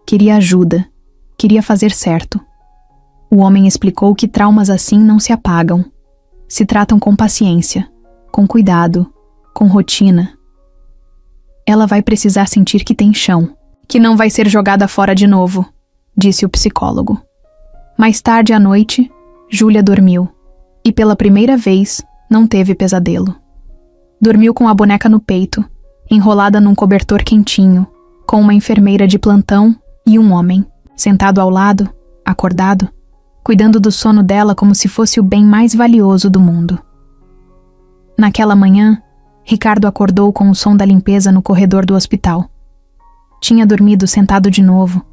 Queria ajuda. Queria fazer certo. O homem explicou que traumas assim não se apagam. Se tratam com paciência, com cuidado, com rotina. Ela vai precisar sentir que tem chão, que não vai ser jogada fora de novo, disse o psicólogo. Mais tarde à noite, Júlia dormiu, e pela primeira vez não teve pesadelo. Dormiu com a boneca no peito, enrolada num cobertor quentinho, com uma enfermeira de plantão e um homem, sentado ao lado, acordado, cuidando do sono dela como se fosse o bem mais valioso do mundo. Naquela manhã, Ricardo acordou com o som da limpeza no corredor do hospital. Tinha dormido sentado de novo,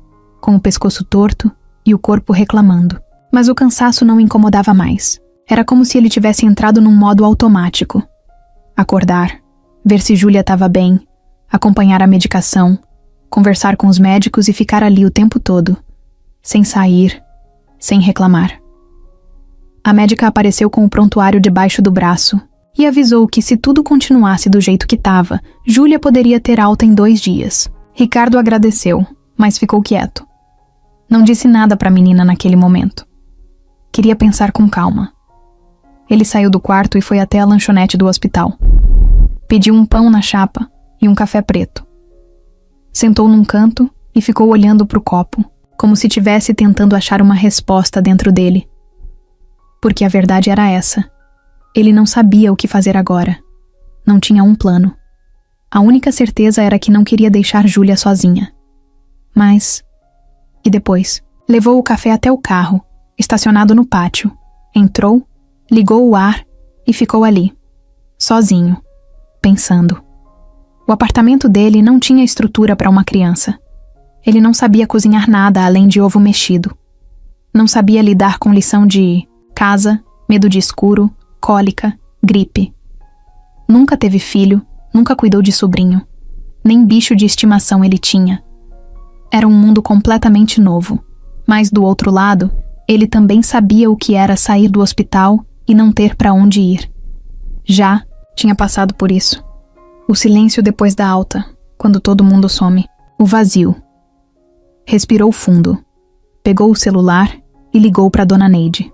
com o pescoço torto e o corpo reclamando. Mas o cansaço não incomodava mais. Era como se ele tivesse entrado num modo automático. Acordar, ver se Júlia estava bem, acompanhar a medicação, conversar com os médicos e ficar ali o tempo todo, sem sair, sem reclamar. A médica apareceu com o prontuário debaixo do braço e avisou que se tudo continuasse do jeito que estava, Júlia poderia ter alta em 2 dias. Ricardo agradeceu, mas ficou quieto. Não disse nada para a menina naquele momento. Queria pensar com calma. Ele saiu do quarto e foi até a lanchonete do hospital. Pediu um pão na chapa e um café preto. Sentou num canto e ficou olhando para o copo, como se estivesse tentando achar uma resposta dentro dele. Porque a verdade era essa. Ele não sabia o que fazer agora. Não tinha um plano. A única certeza era que não queria deixar Júlia sozinha. Mas... E depois? Levou o café até o carro, estacionado no pátio. Entrou, ligou o ar e ficou ali. sozinho, pensando. O apartamento dele não tinha estrutura para uma criança. Ele não sabia cozinhar nada além de ovo mexido. Não sabia lidar com lição de casa, medo de escuro, cólica, gripe. Nunca teve filho, nunca cuidou de sobrinho. Nem bicho de estimação ele tinha. Era um mundo completamente novo. Mas do outro lado, ele também sabia o que era sair do hospital e não ter para onde ir. Já tinha passado por isso. O silêncio depois da alta, quando todo mundo some. O vazio. Respirou fundo. Pegou o celular e ligou para Dona Neide.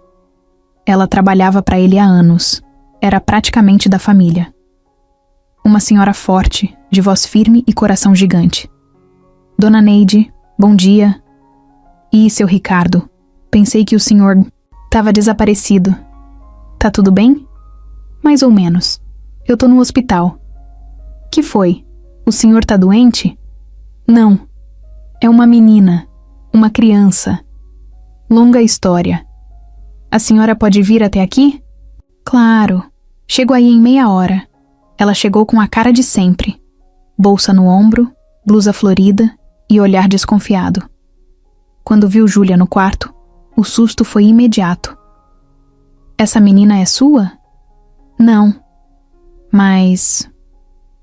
Ela trabalhava para ele há anos. Era praticamente da família. Uma senhora forte, de voz firme e coração gigante. Dona Neide, bom dia. E seu Ricardo, pensei que o senhor estava desaparecido. Tá tudo bem? Mais ou menos. Eu tô no hospital. Que foi? O senhor tá doente? Não. É uma menina. Uma criança. Longa história. A senhora pode vir até aqui? Claro. Chego aí em meia hora. Ela chegou com a cara de sempre. Bolsa no ombro, blusa florida e olhar desconfiado. Quando viu Júlia no quarto, o susto foi imediato. Essa menina é sua? Não. Mas...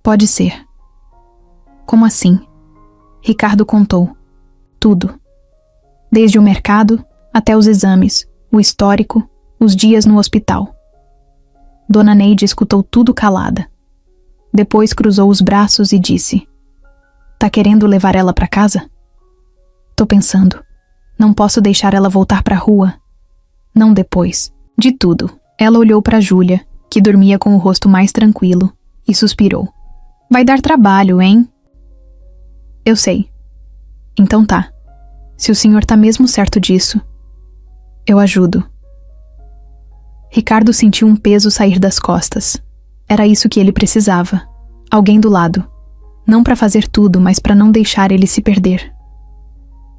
pode ser. Como assim? Ricardo contou. Tudo. Desde o mercado até os exames, o histórico, os dias no hospital. Dona Neide escutou tudo calada. Depois cruzou os braços e disse: Tá querendo levar ela pra casa? Tô pensando. Não posso deixar ela voltar pra rua. Não depois. De tudo. Ela olhou pra Júlia, que dormia com o rosto mais tranquilo, e suspirou. Vai dar trabalho, hein? Eu sei. Então tá. Se o senhor tá mesmo certo disso, eu ajudo. Ricardo sentiu um peso sair das costas. Era isso que ele precisava. Alguém do lado. Não para fazer tudo, mas para não deixar ele se perder.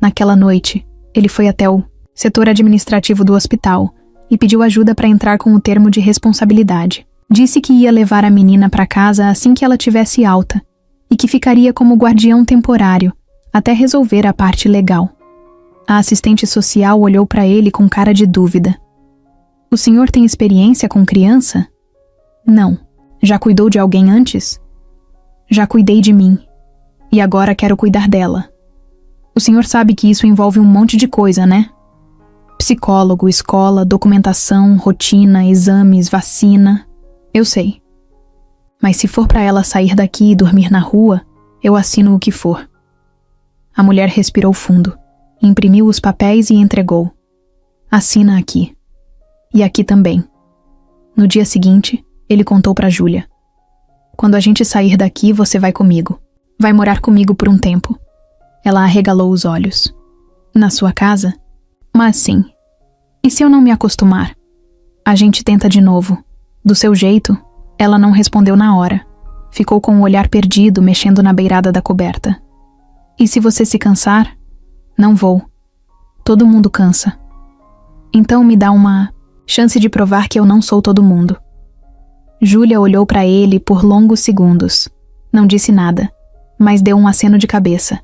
Naquela noite, ele foi até o setor administrativo do hospital e pediu ajuda para entrar com o termo de responsabilidade. Disse que ia levar a menina para casa assim que ela tivesse alta e que ficaria como guardião temporário até resolver a parte legal. A assistente social olhou para ele com cara de dúvida. O senhor tem experiência com criança? Não. Já cuidou de alguém antes? Já cuidei de mim. E agora quero cuidar dela. O senhor sabe que isso envolve um monte de coisa, né? Psicólogo, escola, documentação, rotina, exames, vacina. Eu sei. Mas se for para ela sair daqui e dormir na rua, eu assino o que for. A mulher respirou fundo, imprimiu os papéis e entregou. Assina aqui. E aqui também. No dia seguinte, ele contou para Júlia. Quando a gente sair daqui, você vai comigo. Vai morar comigo por um tempo. Ela arregalou os olhos. Na sua casa? Mas sim. E se eu não me acostumar? A gente tenta de novo. Do seu jeito, ela não respondeu na hora. Ficou com o olhar perdido, mexendo na beirada da coberta. E se você se cansar? Não vou. Todo mundo cansa. Então me dá uma chance de provar que eu não sou todo mundo. Júlia olhou para ele por longos segundos. Não disse nada, mas deu um aceno de cabeça.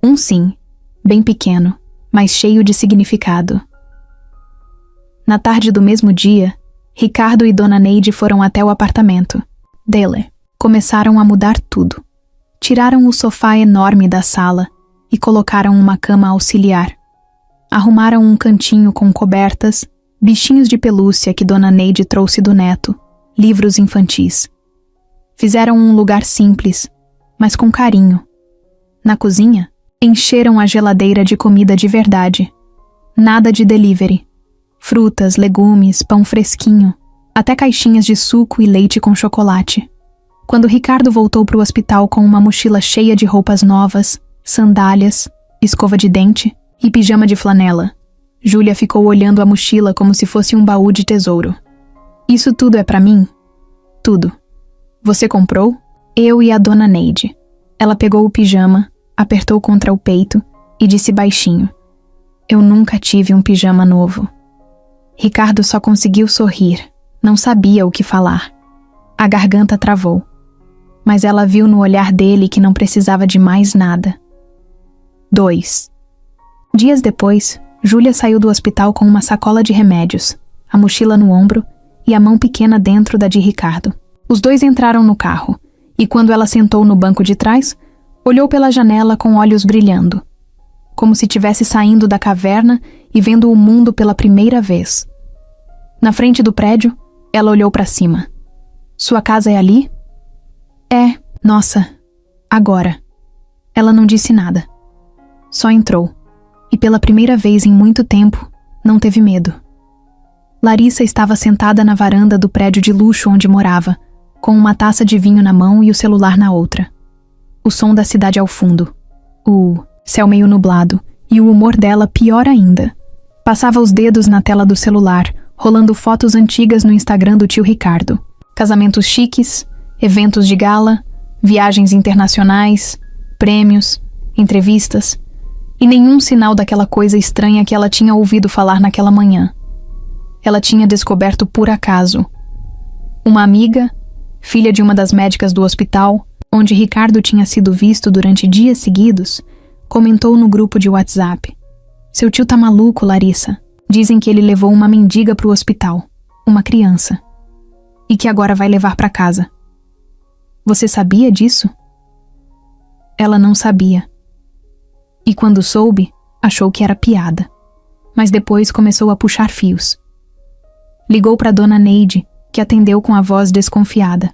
Um sim, bem pequeno, mas cheio de significado. Na tarde do mesmo dia, Ricardo e Dona Neide foram até o apartamento dele. Começaram a mudar tudo. Tiraram o sofá enorme da sala e colocaram uma cama auxiliar. Arrumaram um cantinho com cobertas, bichinhos de pelúcia que Dona Neide trouxe do neto, livros infantis. Fizeram um lugar simples, mas com carinho. Na cozinha, encheram a geladeira de comida de verdade. Nada de delivery. Frutas, legumes, pão fresquinho, até caixinhas de suco e leite com chocolate. Quando Ricardo voltou para o hospital com uma mochila cheia de roupas novas, sandálias, escova de dente e pijama de flanela, Júlia ficou olhando a mochila como se fosse um baú de tesouro. Isso tudo é para mim? Tudo. Você comprou? Eu e a Dona Neide. Ela pegou o pijama, apertou contra o peito e disse baixinho. Eu nunca tive um pijama novo. Ricardo só conseguiu sorrir, não sabia o que falar. A garganta travou, mas ela viu no olhar dele que não precisava de mais nada. 2. Dias depois, Júlia saiu do hospital com uma sacola de remédios, a mochila no ombro e a mão pequena dentro da de Ricardo. Os dois entraram no carro, e quando ela sentou no banco de trás, olhou pela janela com olhos brilhando, como se estivesse saindo da caverna e vendo o mundo pela primeira vez. Na frente do prédio, ela olhou para cima. Sua casa é ali? É, nossa, agora. Ela não disse nada. Só entrou. E pela primeira vez em muito tempo, não teve medo. Larissa estava sentada na varanda do prédio de luxo onde morava, com uma taça de vinho na mão e o celular na outra. O som da cidade ao fundo. O céu meio nublado e o humor dela pior ainda. Passava os dedos na tela do celular, rolando fotos antigas no Instagram do tio Ricardo. Casamentos chiques, eventos de gala, viagens internacionais, prêmios, entrevistas, e nenhum sinal daquela coisa estranha que ela tinha ouvido falar naquela manhã. Ela tinha descoberto por acaso. Uma amiga, filha de uma das médicas do hospital, onde Ricardo tinha sido visto durante dias seguidos, comentou no grupo de WhatsApp: "Seu tio tá maluco, Larissa. Dizem que ele levou uma mendiga pro hospital, uma criança, e que agora vai levar pra casa. Você sabia disso?" Ela não sabia. E quando soube, achou que era piada. Mas depois começou a puxar fios. Ligou pra dona Neide, que atendeu com a voz desconfiada.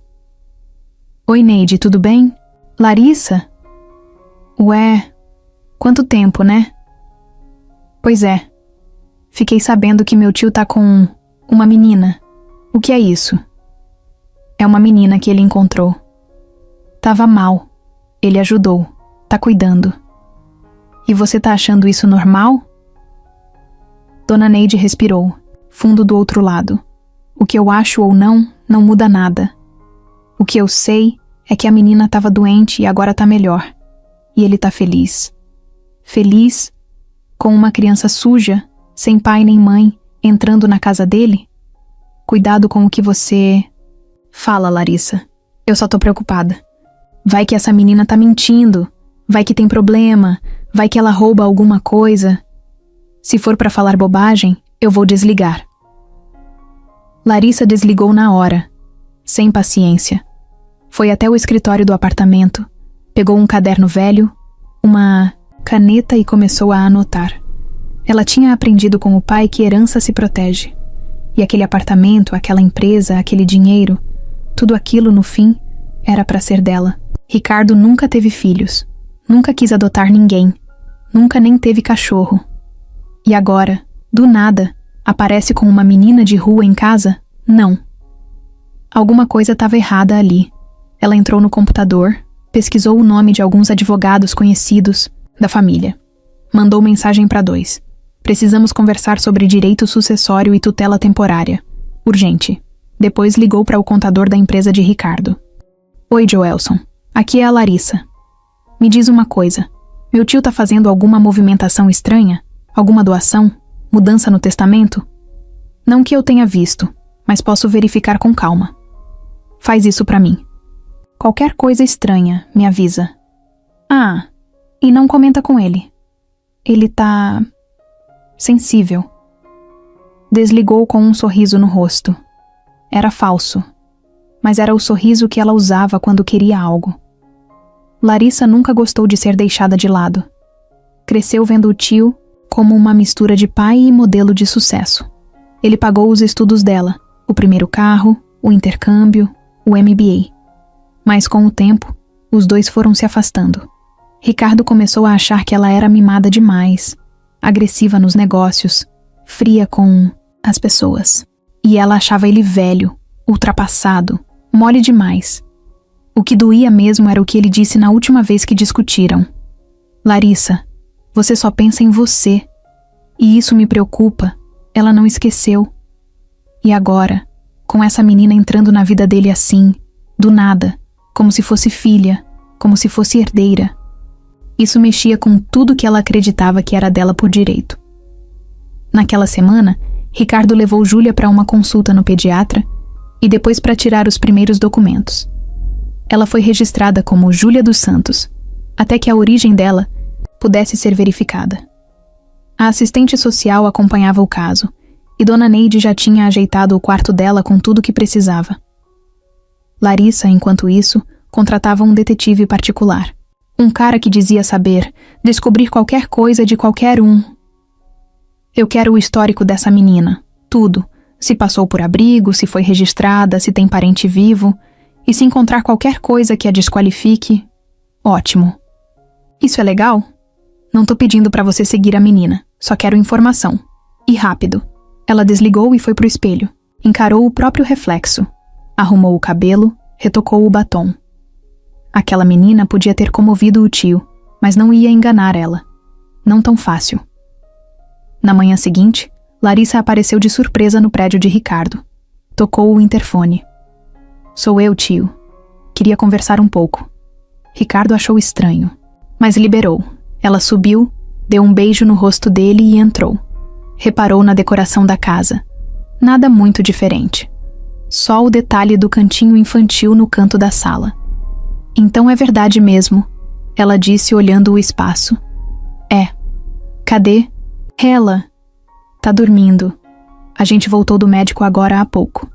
"Oi, Neide, tudo bem? Larissa? Ué, quanto tempo, né? Pois é. Fiquei sabendo que meu tio tá com uma menina. O que é isso?" "É uma menina que ele encontrou. Tava mal. Ele ajudou. Tá cuidando. E você tá achando isso normal?" Dona Neide respirou, fundo do outro lado. "O que eu acho ou não muda nada. O que eu sei é que a menina tava doente e agora tá melhor. E ele tá feliz. Feliz com uma criança suja, sem pai nem mãe, entrando na casa dele? Cuidado com o que você..." "Fala, Larissa. Eu só tô preocupada. Vai que essa menina tá mentindo. Vai que tem problema. Vai que ela rouba alguma coisa. Se for pra falar bobagem, eu vou desligar." Larissa desligou na hora, sem paciência. Foi até o escritório do apartamento, pegou um caderno velho, uma caneta e começou a anotar. Ela tinha aprendido com o pai que herança se protege. E aquele apartamento, aquela empresa, aquele dinheiro, tudo aquilo, no fim, era pra ser dela. Ricardo nunca teve filhos, nunca quis adotar ninguém, nunca nem teve cachorro. E agora, do nada, aparece com uma menina de rua em casa? Não. Alguma coisa estava errada ali. Ela entrou no computador, pesquisou o nome de alguns advogados conhecidos da família. Mandou mensagem para 2. "Precisamos conversar sobre direito sucessório e tutela temporária. Urgente." Depois ligou para o contador da empresa de Ricardo. "Oi, Joelson. Aqui é a Larissa. Me diz uma coisa. Meu tio tá fazendo alguma movimentação estranha? Alguma doação? Mudança no testamento? Não que eu tenha visto, mas posso verificar com calma. Faz isso pra mim. Qualquer coisa estranha, me avisa. Ah, e não comenta com ele. Ele tá... sensível." Desligou com um sorriso no rosto. Era falso, mas era o sorriso que ela usava quando queria algo. Larissa nunca gostou de ser deixada de lado. Cresceu vendo o tio como uma mistura de pai e modelo de sucesso. Ele pagou os estudos dela, o primeiro carro, o intercâmbio, o MBA. Mas com o tempo, os dois foram se afastando. Ricardo começou a achar que ela era mimada demais, agressiva nos negócios, fria com as pessoas. E ela achava ele velho, ultrapassado, mole demais. O que doía mesmo era o que ele disse na última vez que discutiram. "Larissa, você só pensa em você. E isso me preocupa." Ela não esqueceu. E agora, com essa menina entrando na vida dele assim, do nada, como se fosse filha, como se fosse herdeira. Isso mexia com tudo que ela acreditava que era dela por direito. Naquela semana, Ricardo levou Júlia para uma consulta no pediatra e depois para tirar os primeiros documentos. Ela foi registrada como Júlia dos Santos, até que a origem dela pudesse ser verificada. A assistente social acompanhava o caso, e Dona Neide já tinha ajeitado o quarto dela com tudo o que precisava. Larissa, enquanto isso, contratava um detetive particular. Um cara que dizia saber descobrir qualquer coisa de qualquer um. Eu quero o histórico dessa menina, tudo. Se passou por abrigo, se foi registrada, se tem parente vivo. E se encontrar qualquer coisa que a desqualifique, ótimo. Isso é legal? Não tô pedindo pra você seguir a menina, só quero informação. E rápido. Ela desligou e foi pro espelho. Encarou o próprio reflexo. Arrumou o cabelo, retocou o batom. Aquela menina podia ter comovido o tio, mas não ia enganar ela. Não tão fácil. Na manhã seguinte, Larissa apareceu de surpresa no prédio de Ricardo. Tocou o interfone. Sou eu, tio. Queria conversar um pouco. Ricardo achou estranho, mas liberou. Ela subiu, deu um beijo no rosto dele e entrou. Reparou na decoração da casa. Nada muito diferente. Só o detalhe do cantinho infantil no canto da sala. Então é verdade mesmo, ela disse olhando o espaço. É. Cadê? Ela. Tá dormindo. A gente voltou do médico agora há pouco.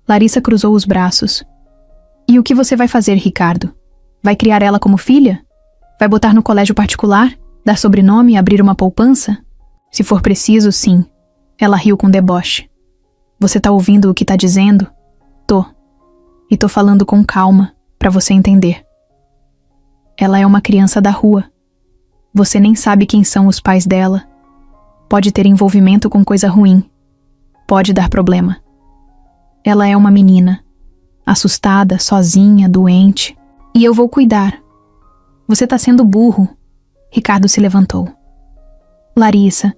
Larissa cruzou os braços. E o que você vai fazer, Ricardo? Vai criar ela como filha? Vai botar no colégio particular? Dar sobrenome e abrir uma poupança? Se for preciso, sim. Ela riu com deboche. Você tá ouvindo o que tá dizendo? Tô. E tô falando com calma, pra você entender. Ela é uma criança da rua. Você nem sabe quem são os pais dela. Pode ter envolvimento com coisa ruim. Pode dar problema. Ela é uma menina. Assustada, sozinha, doente. E eu vou cuidar. Você tá sendo burro. Ricardo se levantou. Larissa,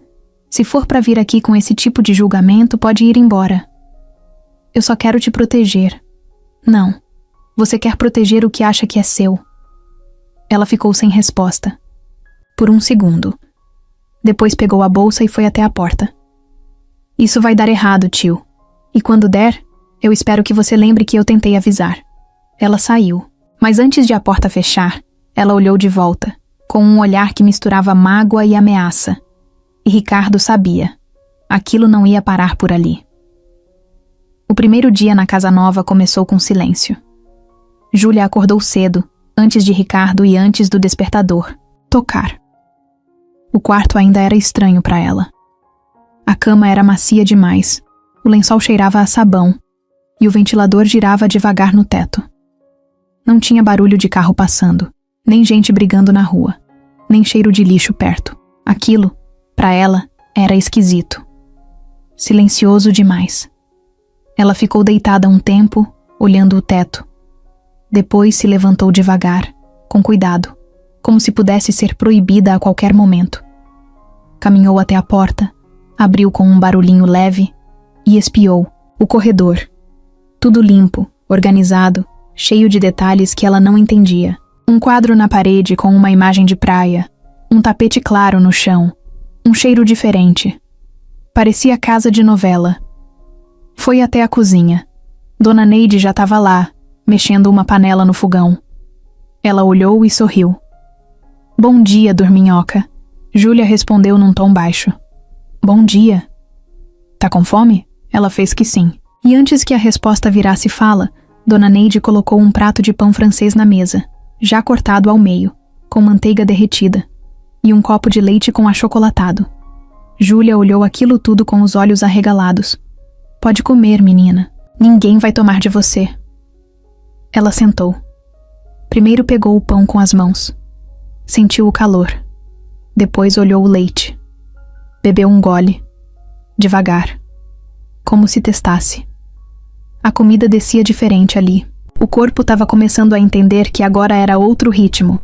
se for pra vir aqui com esse tipo de julgamento, pode ir embora. Eu só quero te proteger. Não. Você quer proteger o que acha que é seu. Ela ficou sem resposta. Por um segundo. Depois pegou a bolsa e foi até a porta. Isso vai dar errado, tio. E quando der, eu espero que você lembre que eu tentei avisar. Ela saiu, mas antes de a porta fechar, ela olhou de volta, com um olhar que misturava mágoa e ameaça. E Ricardo sabia. Aquilo não ia parar por ali. O primeiro dia na casa nova começou com silêncio. Júlia acordou cedo, antes de Ricardo e antes do despertador tocar. O quarto ainda era estranho para ela. A cama era macia demais, o lençol cheirava a sabão e o ventilador girava devagar no teto. Não tinha barulho de carro passando, nem gente brigando na rua, nem cheiro de lixo perto. Aquilo, para ela, era esquisito. Silencioso demais. Ela ficou deitada um tempo, olhando o teto. Depois se levantou devagar, com cuidado, como se pudesse ser proibida a qualquer momento. Caminhou até a porta, abriu com um barulhinho leve e espiou o corredor. Tudo limpo, organizado, cheio de detalhes que ela não entendia. Um quadro na parede com uma imagem de praia, um tapete claro no chão, um cheiro diferente. Parecia casa de novela. Foi até a cozinha. Dona Neide já estava lá, mexendo uma panela no fogão. Ela olhou e sorriu. Bom dia, dorminhoca. Júlia respondeu num tom baixo. Bom dia. Tá com fome? Ela fez que sim. E antes que a resposta virasse fala, Dona Neide colocou um prato de pão francês na mesa, já cortado ao meio, com manteiga derretida, e um copo de leite com achocolatado. Júlia olhou aquilo tudo com os olhos arregalados. Pode comer, menina. Ninguém vai tomar de você. Ela sentou. Primeiro pegou o pão com as mãos. Sentiu o calor. Depois olhou o leite. Bebeu um gole. Devagar. Como se testasse. A comida descia diferente ali. O corpo estava começando a entender que agora era outro ritmo.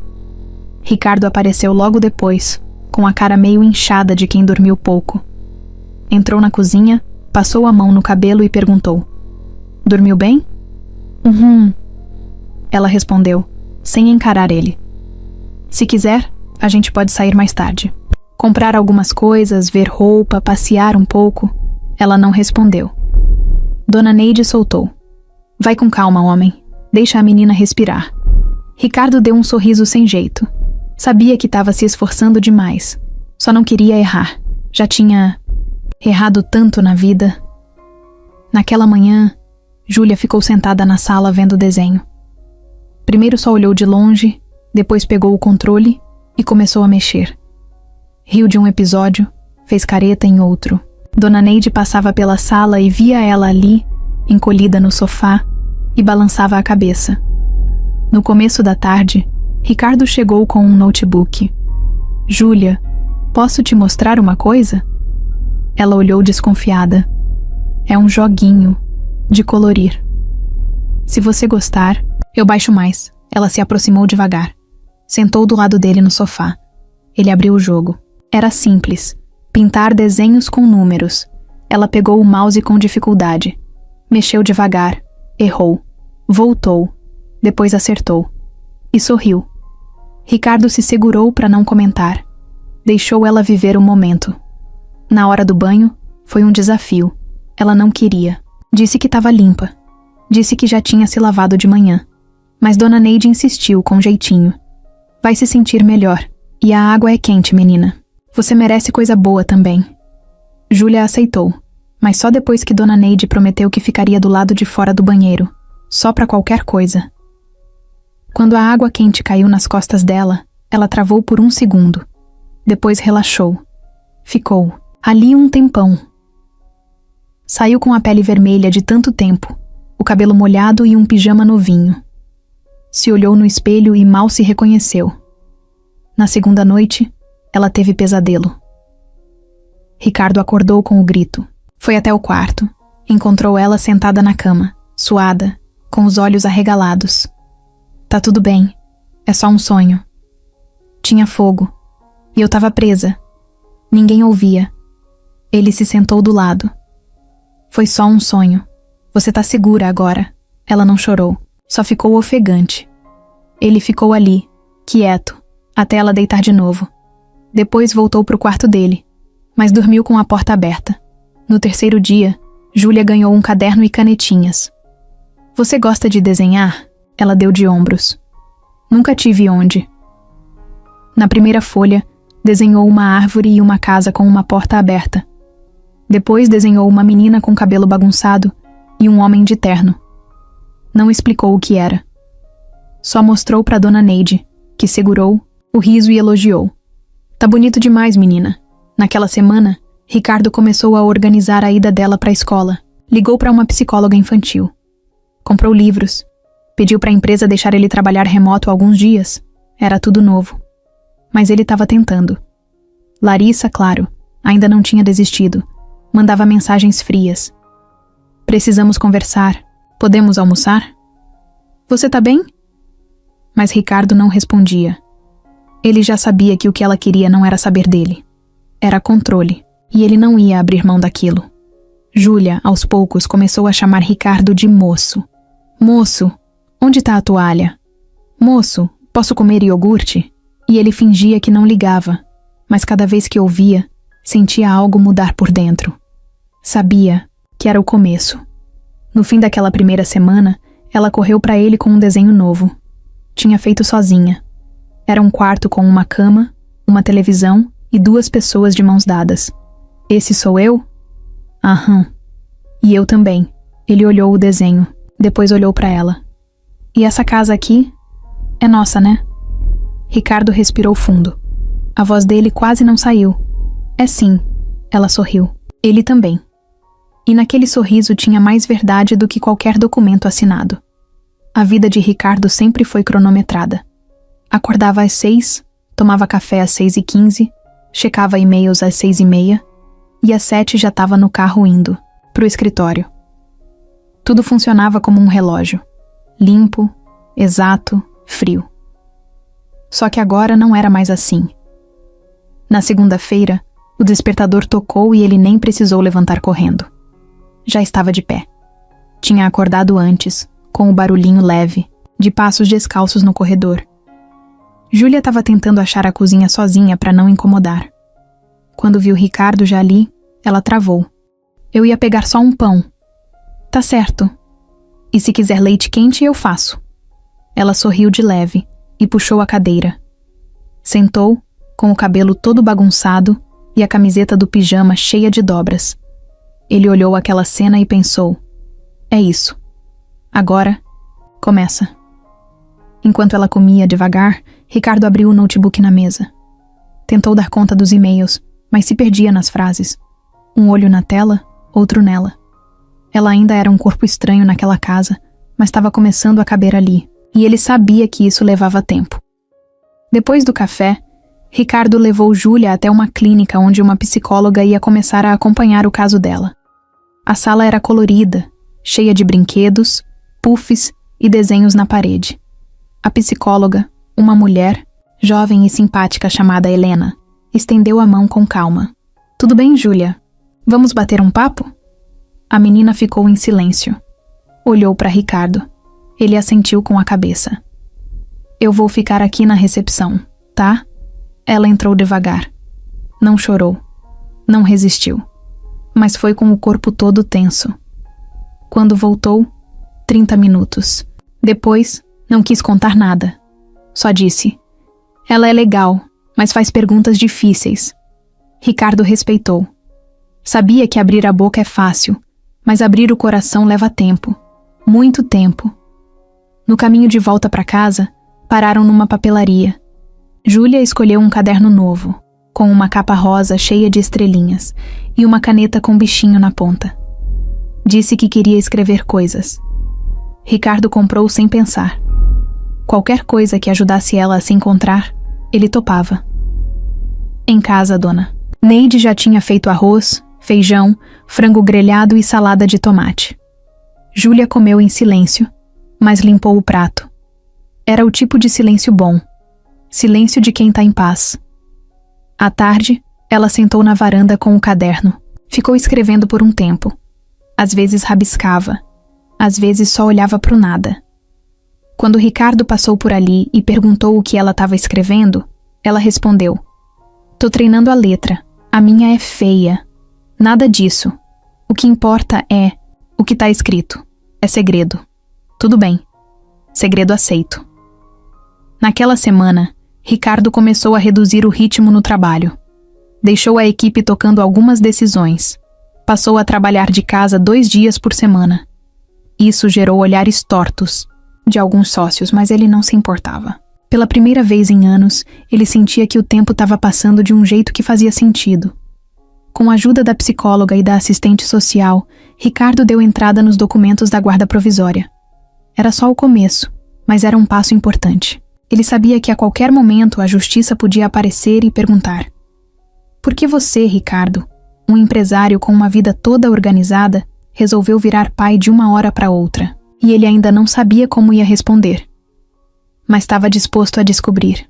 Ricardo apareceu logo depois, com a cara meio inchada de quem dormiu pouco. Entrou na cozinha, passou a mão no cabelo e perguntou: Dormiu bem? Ela respondeu, sem encarar ele. Se quiser, a gente pode sair mais tarde. Comprar algumas coisas, ver roupa, passear um pouco. Ela não respondeu. Dona Neide soltou. Vai com calma, homem. Deixa a menina respirar. Ricardo deu um sorriso sem jeito. Sabia que estava se esforçando demais. Só não queria errar. Já tinha errado tanto na vida. Naquela manhã, Júlia ficou sentada na sala vendo o desenho. Primeiro só olhou de longe, depois pegou o controle e começou a mexer. Riu de um episódio, fez careta em outro. Dona Neide passava pela sala e via ela ali, encolhida no sofá, e balançava a cabeça. No começo da tarde, Ricardo chegou com um notebook. Júlia, posso te mostrar uma coisa? Ela olhou desconfiada. É um joguinho, de colorir. Se você gostar, eu baixo mais. Ela se aproximou devagar. Sentou do lado dele no sofá. Ele abriu o jogo. Era simples. Pintar desenhos com números. Ela pegou o mouse com dificuldade. Mexeu devagar. Errou. Voltou. Depois acertou. E sorriu. Ricardo se segurou para não comentar. Deixou ela viver o momento. Na hora do banho, foi um desafio. Ela não queria. Disse que estava limpa. Disse que já tinha se lavado de manhã. Mas Dona Neide insistiu com jeitinho. Vai se sentir melhor. E a água é quente, menina. Você merece coisa boa também. Júlia aceitou, mas só depois que Dona Neide prometeu que ficaria do lado de fora do banheiro, só para qualquer coisa. Quando a água quente caiu nas costas dela, ela travou por um segundo. Depois relaxou. Ficou ali um tempão. Saiu com a pele vermelha de tanto tempo, o cabelo molhado e um pijama novinho. Se olhou no espelho e mal se reconheceu. Na segunda noite, ela teve pesadelo. Ricardo acordou com o grito. Foi até o quarto. Encontrou ela sentada na cama, suada, com os olhos arregalados. Tá tudo bem. É só um sonho. Tinha fogo. E eu tava presa. Ninguém ouvia. Ele se sentou do lado. Foi só um sonho. Você tá segura agora. Ela não chorou. Só ficou ofegante. Ele ficou ali, quieto, até ela deitar de novo. Depois voltou pro quarto dele, mas dormiu com a porta aberta. No terceiro dia, Júlia ganhou um caderno e canetinhas. Você gosta de desenhar? Ela deu de ombros. Nunca tive onde. Na primeira folha, desenhou uma árvore e uma casa com uma porta aberta. Depois desenhou uma menina com cabelo bagunçado e um homem de terno. Não explicou o que era. Só mostrou para Dona Neide, que segurou o riso e elogiou. Tá bonito demais, menina. Naquela semana, Ricardo começou a organizar a ida dela para a escola. Ligou para uma psicóloga infantil. Comprou livros. Pediu para a empresa deixar ele trabalhar remoto alguns dias. Era tudo novo. Mas ele estava tentando. Larissa, claro, ainda não tinha desistido. Mandava mensagens frias. Precisamos conversar. Podemos almoçar? Você tá bem? Mas Ricardo não respondia. Ele já sabia que o que ela queria não era saber dele. Era controle, e ele não ia abrir mão daquilo. Júlia, aos poucos, começou a chamar Ricardo de moço. Moço, onde tá a toalha? Moço, posso comer iogurte? E ele fingia que não ligava, mas cada vez que ouvia, sentia algo mudar por dentro. Sabia que era o começo. No fim daquela primeira semana, ela correu para ele com um desenho novo. Tinha feito sozinha. Era um quarto com uma cama, uma televisão e 2 pessoas de mãos dadas. Esse sou eu? Aham. E eu também. Ele olhou o desenho, depois olhou para ela. E essa casa aqui? É nossa, né? Ricardo respirou fundo. A voz dele quase não saiu. É sim. Ela sorriu. Ele também. E naquele sorriso tinha mais verdade do que qualquer documento assinado. A vida de Ricardo sempre foi cronometrada. Acordava às 6, tomava café às 6h15, checava e-mails às 6h30 e às 7 já estava no carro indo pro escritório. Tudo funcionava como um relógio. Limpo, exato, frio. Só que agora não era mais assim. Na segunda-feira, o despertador tocou e ele nem precisou levantar correndo. Já estava de pé. Tinha acordado antes, com o barulhinho leve, de passos descalços no corredor. Júlia estava tentando achar a cozinha sozinha para não incomodar. Quando viu Ricardo já ali, ela travou. Eu ia pegar só um pão. Tá certo. E se quiser leite quente, eu faço. Ela sorriu de leve e puxou a cadeira. Sentou, com o cabelo todo bagunçado e a camiseta do pijama cheia de dobras. Ele olhou aquela cena e pensou: é isso. Agora, começa. Enquanto ela comia devagar, Ricardo abriu o notebook na mesa. Tentou dar conta dos e-mails, mas se perdia nas frases. Um olho na tela, outro nela. Ela ainda era um corpo estranho naquela casa, mas estava começando a caber ali, e ele sabia que isso levava tempo. Depois do café, Ricardo levou Júlia até uma clínica onde uma psicóloga ia começar a acompanhar o caso dela. A sala era colorida, cheia de brinquedos, puffs e desenhos na parede. A psicóloga, uma mulher, jovem e simpática chamada Helena, estendeu a mão com calma. Tudo bem, Júlia? Vamos bater um papo? A menina ficou em silêncio. Olhou para Ricardo. Ele assentiu com a cabeça. Eu vou ficar aqui na recepção, tá? Ela entrou devagar. Não chorou. Não resistiu. Mas foi com o corpo todo tenso. Quando voltou, 30 minutos. Depois, não quis contar nada. Só disse: ela é legal, mas faz perguntas difíceis. Ricardo respeitou. Sabia que abrir a boca é fácil, mas abrir o coração leva tempo. Muito tempo. No caminho de volta para casa, pararam numa papelaria. Júlia escolheu um caderno novo, com uma capa rosa cheia de estrelinhas e uma caneta com bichinho na ponta. Disse que queria escrever coisas. Ricardo comprou sem pensar. Qualquer coisa que ajudasse ela a se encontrar, ele topava. Em casa, dona. Neide já tinha feito arroz, feijão, frango grelhado e salada de tomate. Júlia comeu em silêncio, mas limpou o prato. Era o tipo de silêncio bom. Silêncio de quem tá em paz. À tarde, ela sentou na varanda com o caderno. Ficou escrevendo por um tempo. Às vezes rabiscava. Às vezes só olhava pro nada. Quando Ricardo passou por ali e perguntou o que ela estava escrevendo, ela respondeu: tô treinando a letra. A minha é feia. Nada disso. O que importa é o que tá escrito. É segredo. Tudo bem. Segredo aceito. Naquela semana, Ricardo começou a reduzir o ritmo no trabalho. Deixou a equipe tocando algumas decisões. Passou a trabalhar de casa 2 dias por semana. Isso gerou olhares tortos de alguns sócios, mas ele não se importava. Pela primeira vez em anos, ele sentia que o tempo estava passando de um jeito que fazia sentido. Com a ajuda da psicóloga e da assistente social, Ricardo deu entrada nos documentos da guarda provisória. Era só o começo, mas era um passo importante. Ele sabia que a qualquer momento a justiça podia aparecer e perguntar: por que você, Ricardo, um empresário com uma vida toda organizada, resolveu virar pai de uma hora para outra? E ele ainda não sabia como ia responder. Mas estava disposto a descobrir.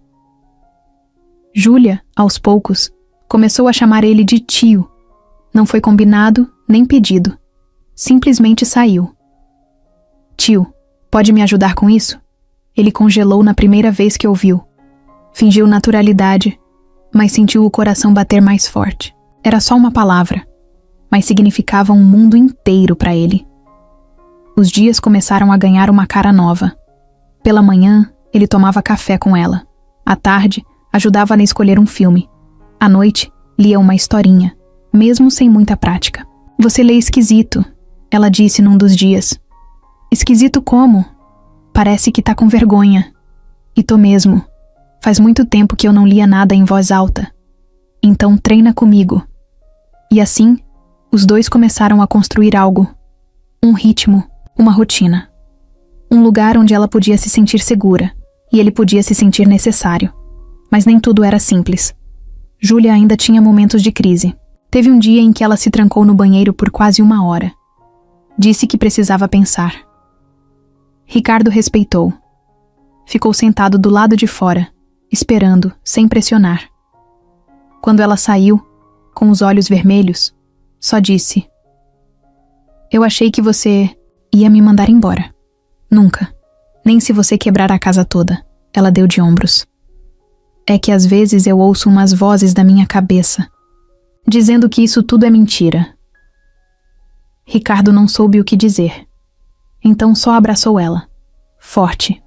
Júlia, aos poucos, começou a chamar ele de tio. Não foi combinado, nem pedido. Simplesmente saiu. Tio, pode me ajudar com isso? Ele congelou na primeira vez que ouviu. Fingiu naturalidade, mas sentiu o coração bater mais forte. Era só uma palavra, mas significava um mundo inteiro para ele. Os dias começaram a ganhar uma cara nova. Pela manhã, ele tomava café com ela. À tarde, ajudava-a a escolher um filme. À noite, lia uma historinha, mesmo sem muita prática. Você lê esquisito, ela disse num dos dias. Esquisito como? Parece que tá com vergonha. E tô mesmo. Faz muito tempo que eu não lia nada em voz alta. Então treina comigo. E assim, os dois começaram a construir algo. Um ritmo, uma rotina. Um lugar onde ela podia se sentir segura, e ele podia se sentir necessário. Mas nem tudo era simples. Júlia ainda tinha momentos de crise. Teve um dia em que ela se trancou no banheiro por quase 1 hora. Disse que precisava pensar. Ricardo respeitou. Ficou sentado do lado de fora, esperando, sem pressionar. Quando ela saiu, com os olhos vermelhos, só disse: eu achei que você ia me mandar embora. Nunca. Nem se você quebrar a casa toda. Ela deu de ombros. É que às vezes eu ouço umas vozes da minha cabeça, dizendo que isso tudo é mentira. Ricardo não soube o que dizer. Então só abraçou ela, forte.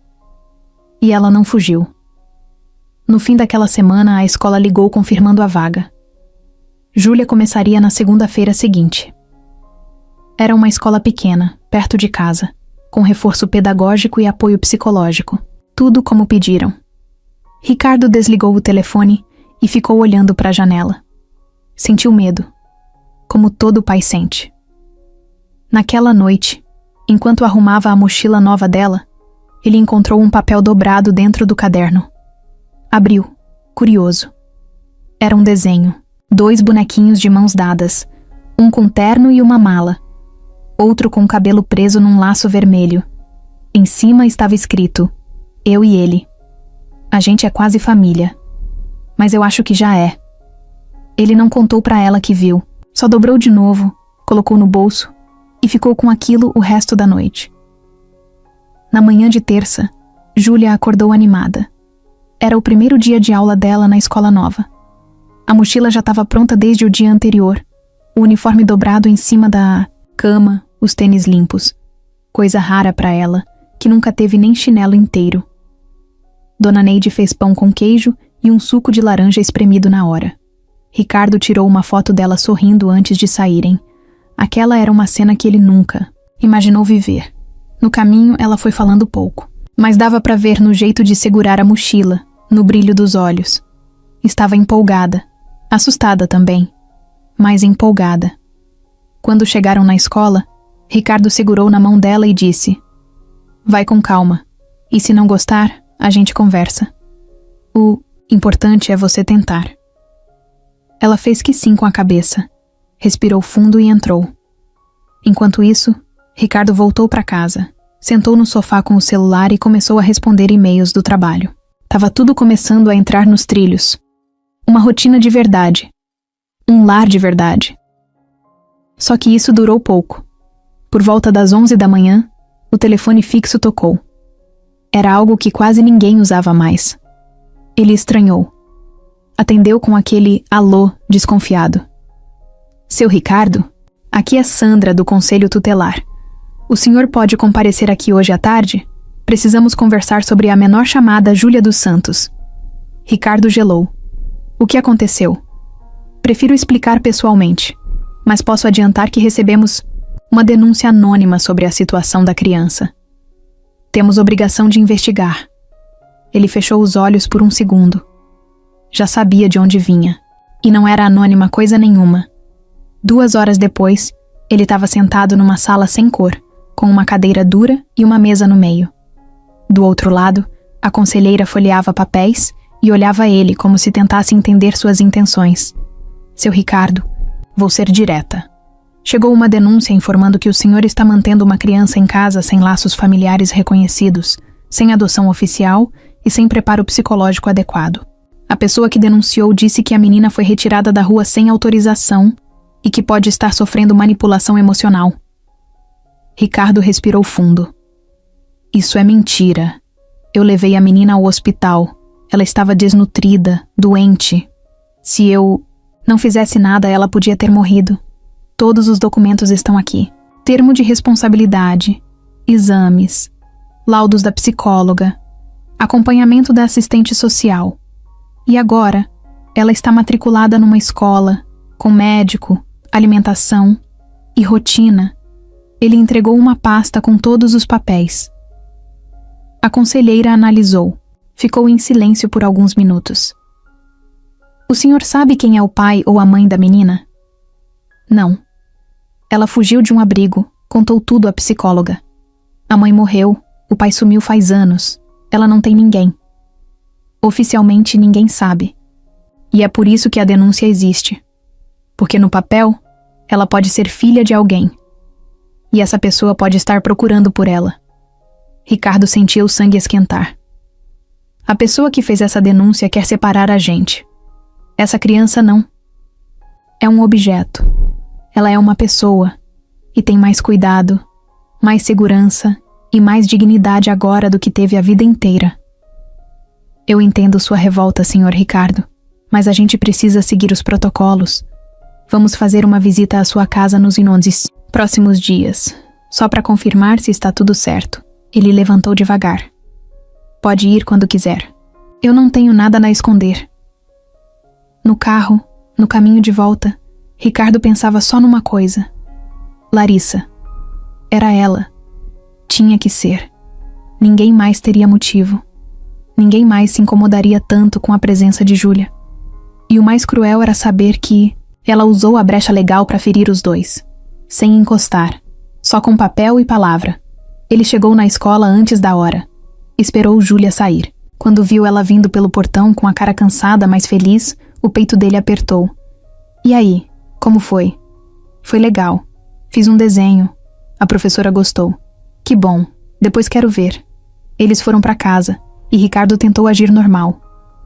E ela não fugiu. No fim daquela semana, a escola ligou confirmando a vaga. Júlia começaria na segunda-feira seguinte. Era uma escola pequena, perto de casa, com reforço pedagógico e apoio psicológico. Tudo como pediram. Ricardo desligou o telefone e ficou olhando para a janela. Sentiu medo, como todo pai sente. Naquela noite, enquanto arrumava a mochila nova dela, ele encontrou um papel dobrado dentro do caderno. Abriu, curioso. Era um desenho, 2 bonequinhos de mãos dadas, um com terno e uma mala, outro com o cabelo preso num laço vermelho. Em cima estava escrito: eu e ele. A gente é quase família. Mas eu acho que já é. Ele não contou pra ela que viu, só dobrou de novo, colocou no bolso e ficou com aquilo o resto da noite. Na manhã de terça, Júlia acordou animada. Era o primeiro dia de aula dela na escola nova. A mochila já estava pronta desde o dia anterior, o uniforme dobrado em cima da cama, os tênis limpos. Coisa rara para ela, que nunca teve nem chinelo inteiro. Dona Neide fez pão com queijo e um suco de laranja espremido na hora. Ricardo tirou uma foto dela sorrindo antes de saírem. Aquela era uma cena que ele nunca imaginou viver. No caminho, ela foi falando pouco, mas dava para ver no jeito de segurar a mochila, no brilho dos olhos. Estava empolgada, assustada também, mas empolgada. Quando chegaram na escola, Ricardo segurou na mão dela e disse: vai com calma, e se não gostar, a gente conversa. O importante é você tentar. Ela fez que sim com a cabeça, respirou fundo e entrou. Enquanto isso, Ricardo voltou para casa, sentou no sofá com o celular e começou a responder e-mails do trabalho. Tava tudo começando a entrar nos trilhos. Uma rotina de verdade. Um lar de verdade. Só que isso durou pouco. Por volta das 11 da manhã, o telefone fixo tocou. Era algo que quase ninguém usava mais. Ele estranhou. Atendeu com aquele alô desconfiado. Seu Ricardo? Aqui é Sandra, do Conselho Tutelar. O senhor pode comparecer aqui hoje à tarde? Precisamos conversar sobre a menor chamada Júlia dos Santos. Ricardo gelou. O que aconteceu? Prefiro explicar pessoalmente, mas posso adiantar que recebemos uma denúncia anônima sobre a situação da criança. Temos obrigação de investigar. Ele fechou os olhos por um segundo. Já sabia de onde vinha, e não era anônima coisa nenhuma. 2 horas depois, ele estava sentado numa sala sem cor, com uma cadeira dura e uma mesa no meio. Do outro lado, a conselheira folheava papéis e olhava ele como se tentasse entender suas intenções. Seu Ricardo, vou ser direta. Chegou uma denúncia informando que o senhor está mantendo uma criança em casa sem laços familiares reconhecidos, sem adoção oficial e sem preparo psicológico adequado. A pessoa que denunciou disse que a menina foi retirada da rua sem autorização e que pode estar sofrendo manipulação emocional. Ricardo respirou fundo. Isso é mentira. Eu levei a menina ao hospital. Ela estava desnutrida, doente. Se eu não fizesse nada, ela podia ter morrido. Todos os documentos estão aqui. Termo de responsabilidade, exames, laudos da psicóloga, acompanhamento da assistente social. E agora, ela está matriculada numa escola, com médico, alimentação e rotina. Ele entregou uma pasta com todos os papéis. A conselheira analisou. Ficou em silêncio por alguns minutos. O senhor sabe quem é o pai ou a mãe da menina? Não. Ela fugiu de um abrigo, contou tudo à psicóloga. A mãe morreu, o pai sumiu faz anos. Ela não tem ninguém. Oficialmente ninguém sabe. E é por isso que a denúncia existe. Porque no papel, ela pode ser filha de alguém. E essa pessoa pode estar procurando por ela. Ricardo sentia o sangue esquentar. A pessoa que fez essa denúncia quer separar a gente. Essa criança não. É um objeto. Ela é uma pessoa. E tem mais cuidado, mais segurança e mais dignidade agora do que teve a vida inteira. Eu entendo sua revolta, Sr. Ricardo, mas a gente precisa seguir os protocolos. Vamos fazer uma visita à sua casa nos Inondes. Próximos dias. Só para confirmar se está tudo certo. Ele levantou devagar. Pode ir quando quiser. Eu não tenho nada a esconder. No carro, no caminho de volta, Ricardo pensava só numa coisa. Larissa. Era ela. Tinha que ser. Ninguém mais teria motivo. Ninguém mais se incomodaria tanto com a presença de Júlia. E o mais cruel era saber que ela usou a brecha legal para ferir os dois. Sem encostar. Só com papel e palavra. Ele chegou na escola antes da hora. Esperou Júlia sair. Quando viu ela vindo pelo portão com a cara cansada, mas feliz, o peito dele apertou. E aí, como foi? Foi legal. Fiz um desenho. A professora gostou. Que bom. Depois quero ver. Eles foram para casa, e Ricardo tentou agir normal.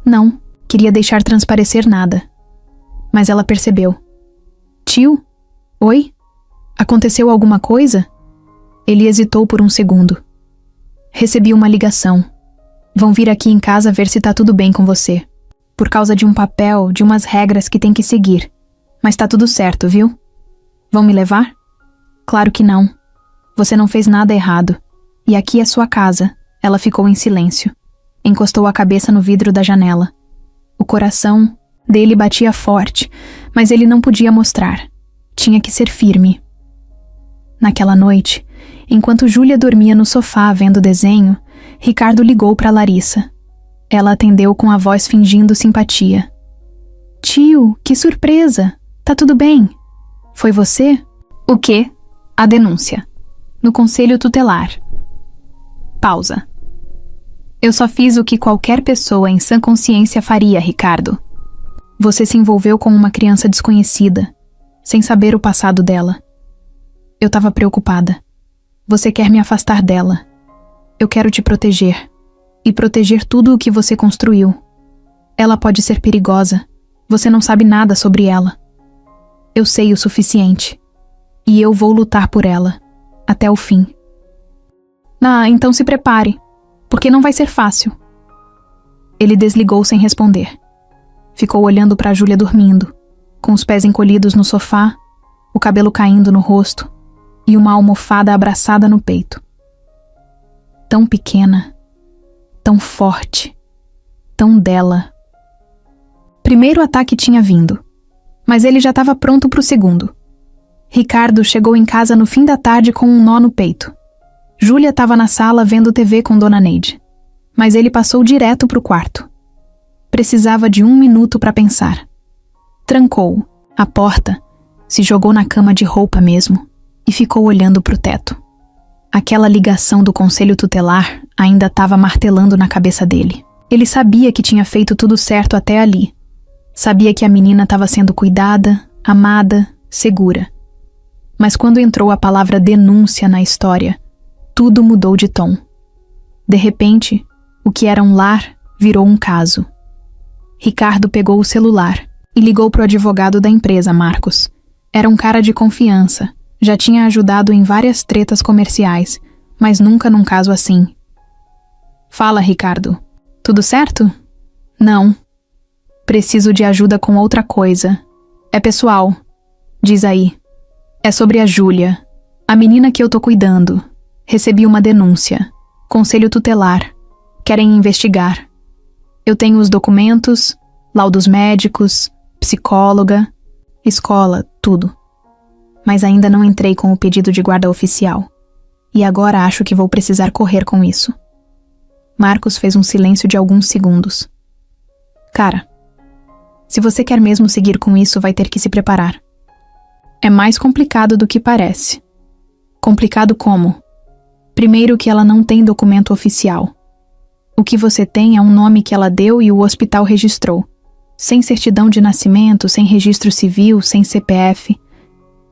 Não, queria deixar transparecer nada. Mas ela percebeu. Tio? Oi? Aconteceu alguma coisa? Ele hesitou por um segundo. Recebi uma ligação. Vão vir aqui em casa ver se tá tudo bem com você. Por causa de um papel, de umas regras que tem que seguir. Mas tá tudo certo, viu? Vão me levar? Claro que não. Você não fez nada errado. E aqui é sua casa. Ela ficou em silêncio. Encostou a cabeça no vidro da janela. O coração dele batia forte, mas ele não podia mostrar. Tinha que ser firme. Naquela noite, enquanto Júlia dormia no sofá vendo o desenho, Ricardo ligou para Larissa. Ela atendeu com a voz fingindo simpatia. Tio, que surpresa! Tá tudo bem? Foi você? O quê? A denúncia. No conselho tutelar. Pausa. Eu só fiz o que qualquer pessoa em sã consciência faria, Ricardo. Você se envolveu com uma criança desconhecida, sem saber o passado dela. Eu estava preocupada. Você quer me afastar dela. Eu quero te proteger. E proteger tudo o que você construiu. Ela pode ser perigosa. Você não sabe nada sobre ela. Eu sei o suficiente. E eu vou lutar por ela. Até o fim. Então se prepare. Porque não vai ser fácil. Ele desligou sem responder. Ficou olhando para Júlia dormindo, com os pés encolhidos no sofá, o cabelo caindo no rosto e uma almofada abraçada no peito. Tão pequena, tão forte, tão dela. Primeiro ataque tinha vindo, mas ele já estava pronto para o segundo. Ricardo chegou em casa no fim da tarde com um nó no peito. Júlia estava na sala vendo TV com Dona Neide, mas ele passou direto para o quarto. Precisava de 1 minuto para pensar. Trancou a porta, se jogou na cama de roupa mesmo e ficou olhando para o teto. Aquela ligação do conselho tutelar ainda estava martelando na cabeça dele. Ele sabia que tinha feito tudo certo até ali. Sabia que a menina estava sendo cuidada, amada, segura. Mas quando entrou a palavra denúncia na história, tudo mudou de tom. De repente, o que era um lar virou um caso. Ricardo pegou o celular e ligou para o advogado da empresa, Marcos. Era um cara de confiança, já tinha ajudado em várias tretas comerciais, mas nunca num caso assim. Fala, Ricardo. Tudo certo? Não. Preciso de ajuda com outra coisa. É pessoal. Diz aí. É sobre a Júlia, a menina que eu tô cuidando. Recebi uma denúncia. Conselho tutelar. Querem investigar. Eu tenho os documentos, laudos médicos, psicóloga, escola, tudo. Mas ainda não entrei com o pedido de guarda oficial. E agora acho que vou precisar correr com isso. Marcos fez um silêncio de alguns segundos. Cara, se você quer mesmo seguir com isso, vai ter que se preparar. É mais complicado do que parece. Complicado como? Primeiro que ela não tem documento oficial. O que você tem é um nome que ela deu e o hospital registrou. Sem certidão de nascimento, sem registro civil, sem CPF.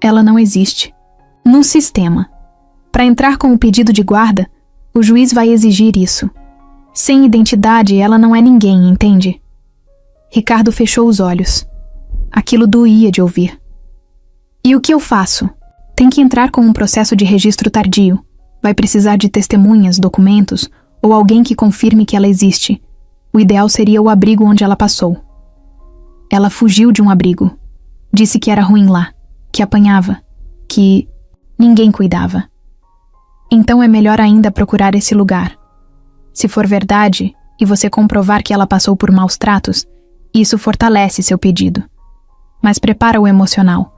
Ela não existe. No sistema. Para entrar com o pedido de guarda, o juiz vai exigir isso. Sem identidade, ela não é ninguém, entende? Ricardo fechou os olhos. Aquilo doía de ouvir. E o que eu faço? Tem que entrar com um processo de registro tardio. Vai precisar de testemunhas, documentos ou alguém que confirme que ela existe. O ideal seria o abrigo onde ela passou. Ela fugiu de um abrigo. Disse que era ruim lá, que apanhava, que... Ninguém cuidava. Então é melhor ainda procurar esse lugar. Se for verdade, e você comprovar que ela passou por maus tratos, isso fortalece seu pedido. Mas prepara o emocional,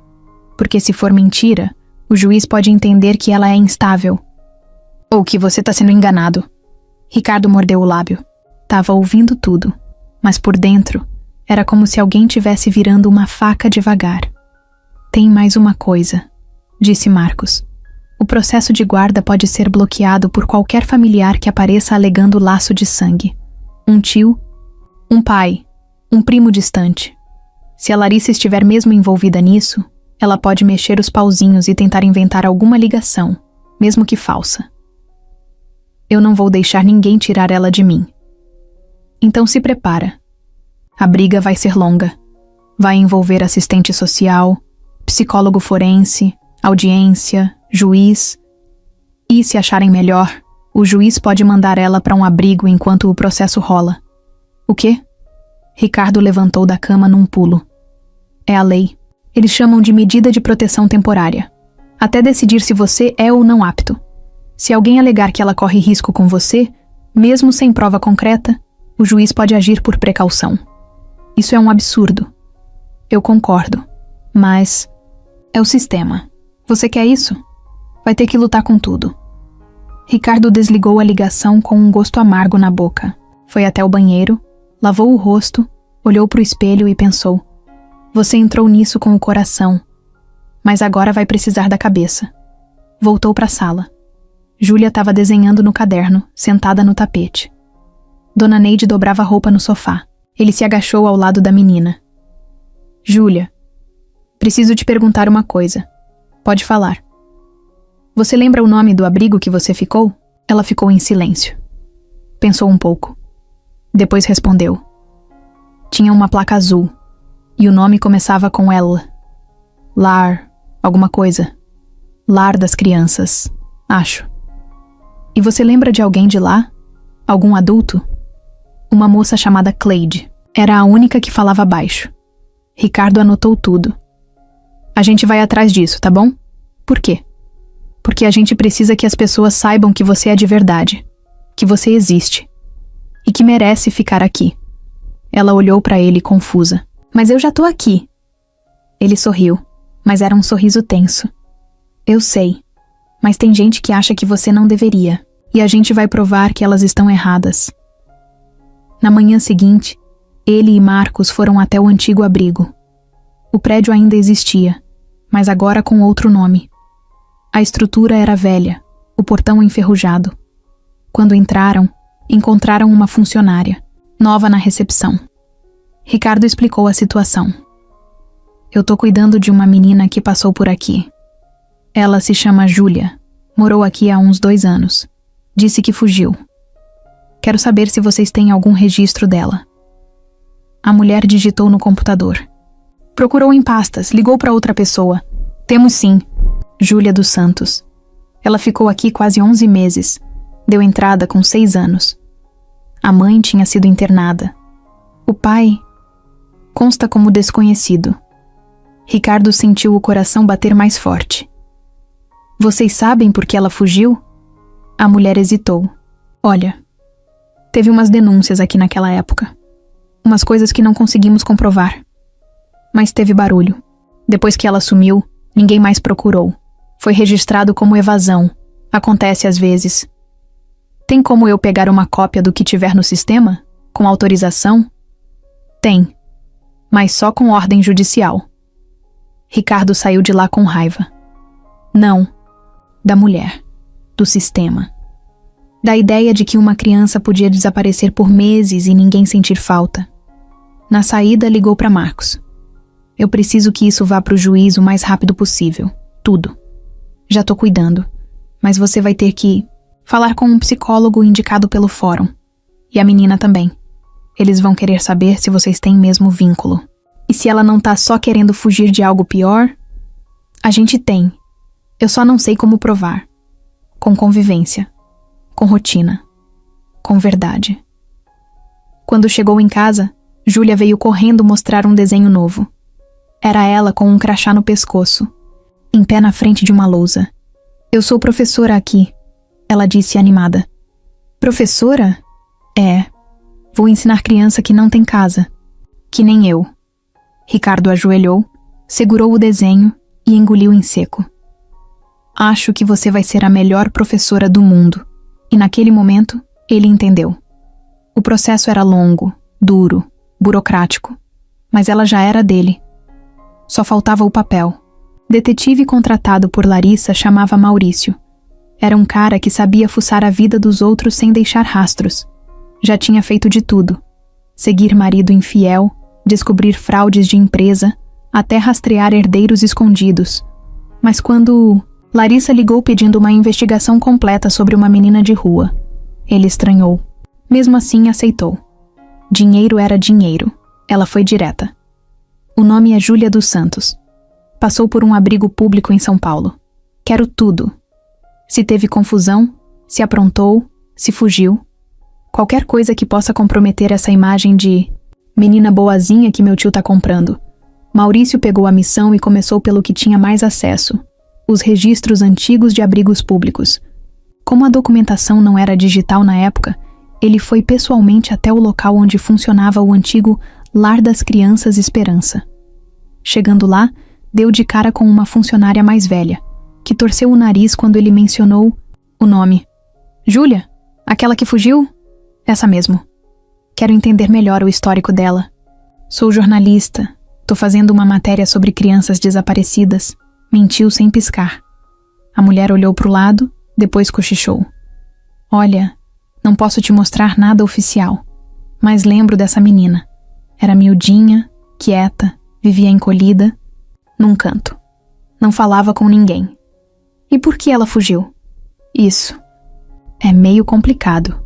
porque se for mentira, o juiz pode entender que ela é instável. Ou que você está sendo enganado. Ricardo mordeu o lábio. Tava ouvindo tudo, mas por dentro, era como se alguém tivesse virando uma faca devagar. Tem mais uma coisa, disse Marcos. O processo de guarda pode ser bloqueado por qualquer familiar que apareça alegando laço de sangue. Um tio, um pai, um primo distante. Se a Larissa estiver mesmo envolvida nisso, ela pode mexer os pauzinhos e tentar inventar alguma ligação, mesmo que falsa. Eu não vou deixar ninguém tirar ela de mim. Então se prepara. A briga vai ser longa. Vai envolver assistente social, psicólogo forense, audiência, juiz. E, se acharem melhor, o juiz pode mandar ela para um abrigo enquanto o processo rola. O quê? Ricardo levantou da cama num pulo. É a lei. Eles chamam de medida de proteção temporária. Até decidir se você é ou não apto. Se alguém alegar que ela corre risco com você, mesmo sem prova concreta, o juiz pode agir por precaução. Isso é um absurdo. Eu concordo. Mas é o sistema. Você quer isso? Vai ter que lutar com tudo. Ricardo desligou a ligação com um gosto amargo na boca. Foi até o banheiro, lavou o rosto, olhou para o espelho e pensou: você entrou nisso com o coração, mas agora vai precisar da cabeça. Voltou para a sala. Júlia estava desenhando no caderno, sentada no tapete. Dona Neide dobrava a roupa no sofá. Ele se agachou ao lado da menina. Júlia, preciso te perguntar uma coisa. Pode falar. Você lembra o nome do abrigo que você ficou? Ela ficou em silêncio. Pensou um pouco. Depois respondeu. Tinha uma placa azul. E o nome começava com L. Lar, alguma coisa. Lar das crianças, acho. E você lembra de alguém de lá? Algum adulto? Uma moça chamada Cleide. Era a única que falava baixo. Ricardo anotou tudo. A gente vai atrás disso, tá bom? Por quê? Porque a gente precisa que as pessoas saibam que você é de verdade. Que você existe. E que merece ficar aqui. Ela olhou para ele confusa. Mas eu já tô aqui. Ele sorriu, mas era um sorriso tenso. Eu sei, mas tem gente que acha que você não deveria, e a gente vai provar que elas estão erradas. Na manhã seguinte, ele e Marcos foram até o antigo abrigo. O prédio ainda existia, mas agora com outro nome. A estrutura era velha, o portão enferrujado. Quando entraram, encontraram uma funcionária, nova na recepção. Ricardo explicou a situação. Eu tô cuidando de uma menina que passou por aqui. Ela se chama Júlia. Morou aqui há uns 2 anos. Disse que fugiu. Quero saber se vocês têm algum registro dela. A mulher digitou no computador. Procurou em pastas, ligou para outra pessoa. Temos sim. Júlia dos Santos. Ela ficou aqui quase 11 meses. Deu entrada com 6 anos. A mãe tinha sido internada. O pai consta como desconhecido. Ricardo sentiu o coração bater mais forte. Vocês sabem por que ela fugiu? A mulher hesitou. Olha, teve umas denúncias aqui naquela época. Umas coisas que não conseguimos comprovar. Mas teve barulho. Depois que ela sumiu, ninguém mais procurou. Foi registrado como evasão. Acontece às vezes. Tem como eu pegar uma cópia do que tiver no sistema? Com autorização? Tem. Mas só com ordem judicial. Ricardo saiu de lá com raiva. Não. Da mulher. Do sistema. Da ideia de que uma criança podia desaparecer por meses e ninguém sentir falta. Na saída, ligou para Marcos. Eu preciso que isso vá para o juiz o mais rápido possível. Tudo. Já tô cuidando. Mas você vai ter que falar com um psicólogo indicado pelo fórum. E a menina também. Eles vão querer saber se vocês têm mesmo vínculo. E se ela não tá só querendo fugir de algo pior? A gente tem. Eu só não sei como provar. Com convivência. Com rotina. Com verdade. Quando chegou em casa, Júlia veio correndo mostrar um desenho novo. Era ela com um crachá no pescoço, em pé na frente de uma lousa, Eu sou professora aqui, ela disse animada. Professora? É. Vou ensinar criança que não tem casa. Que nem eu. Ricardo ajoelhou, segurou o desenho e engoliu em seco. Acho que você vai ser a melhor professora do mundo. E naquele momento, ele entendeu. O processo era longo, duro, burocrático, mas ela já era dele. Só faltava o papel. Detetive contratado por Larissa chamava Maurício. Era um cara que sabia fuçar a vida dos outros sem deixar rastros. Já tinha feito de tudo. Seguir marido infiel, descobrir fraudes de empresa, até rastrear herdeiros escondidos. Mas quando Larissa ligou pedindo uma investigação completa sobre uma menina de rua, ele estranhou. Mesmo assim, aceitou. Dinheiro era dinheiro. Ela foi direta. O nome é Júlia dos Santos. Passou por um abrigo público em São Paulo. Quero tudo. Se teve confusão, se aprontou, se fugiu. Qualquer coisa que possa comprometer essa imagem de menina boazinha que meu tio tá comprando. Maurício pegou a missão e começou pelo que tinha mais acesso: os registros antigos de abrigos públicos. Como a documentação não era digital na época, ele foi pessoalmente até o local onde funcionava o antigo Lar das Crianças Esperança. Chegando lá, deu de cara com uma funcionária mais velha, que torceu o nariz quando ele mencionou o nome. Júlia? Aquela que fugiu? Essa mesmo. Quero entender melhor o histórico dela. Sou jornalista. Tô fazendo uma matéria sobre crianças desaparecidas. Mentiu sem piscar. A mulher olhou pro lado, depois cochichou. Olha, não posso te mostrar nada oficial, mas lembro dessa menina. Era miudinha, quieta, vivia encolhida, num canto. Não falava com ninguém. E por que ela fugiu? Isso. É meio complicado.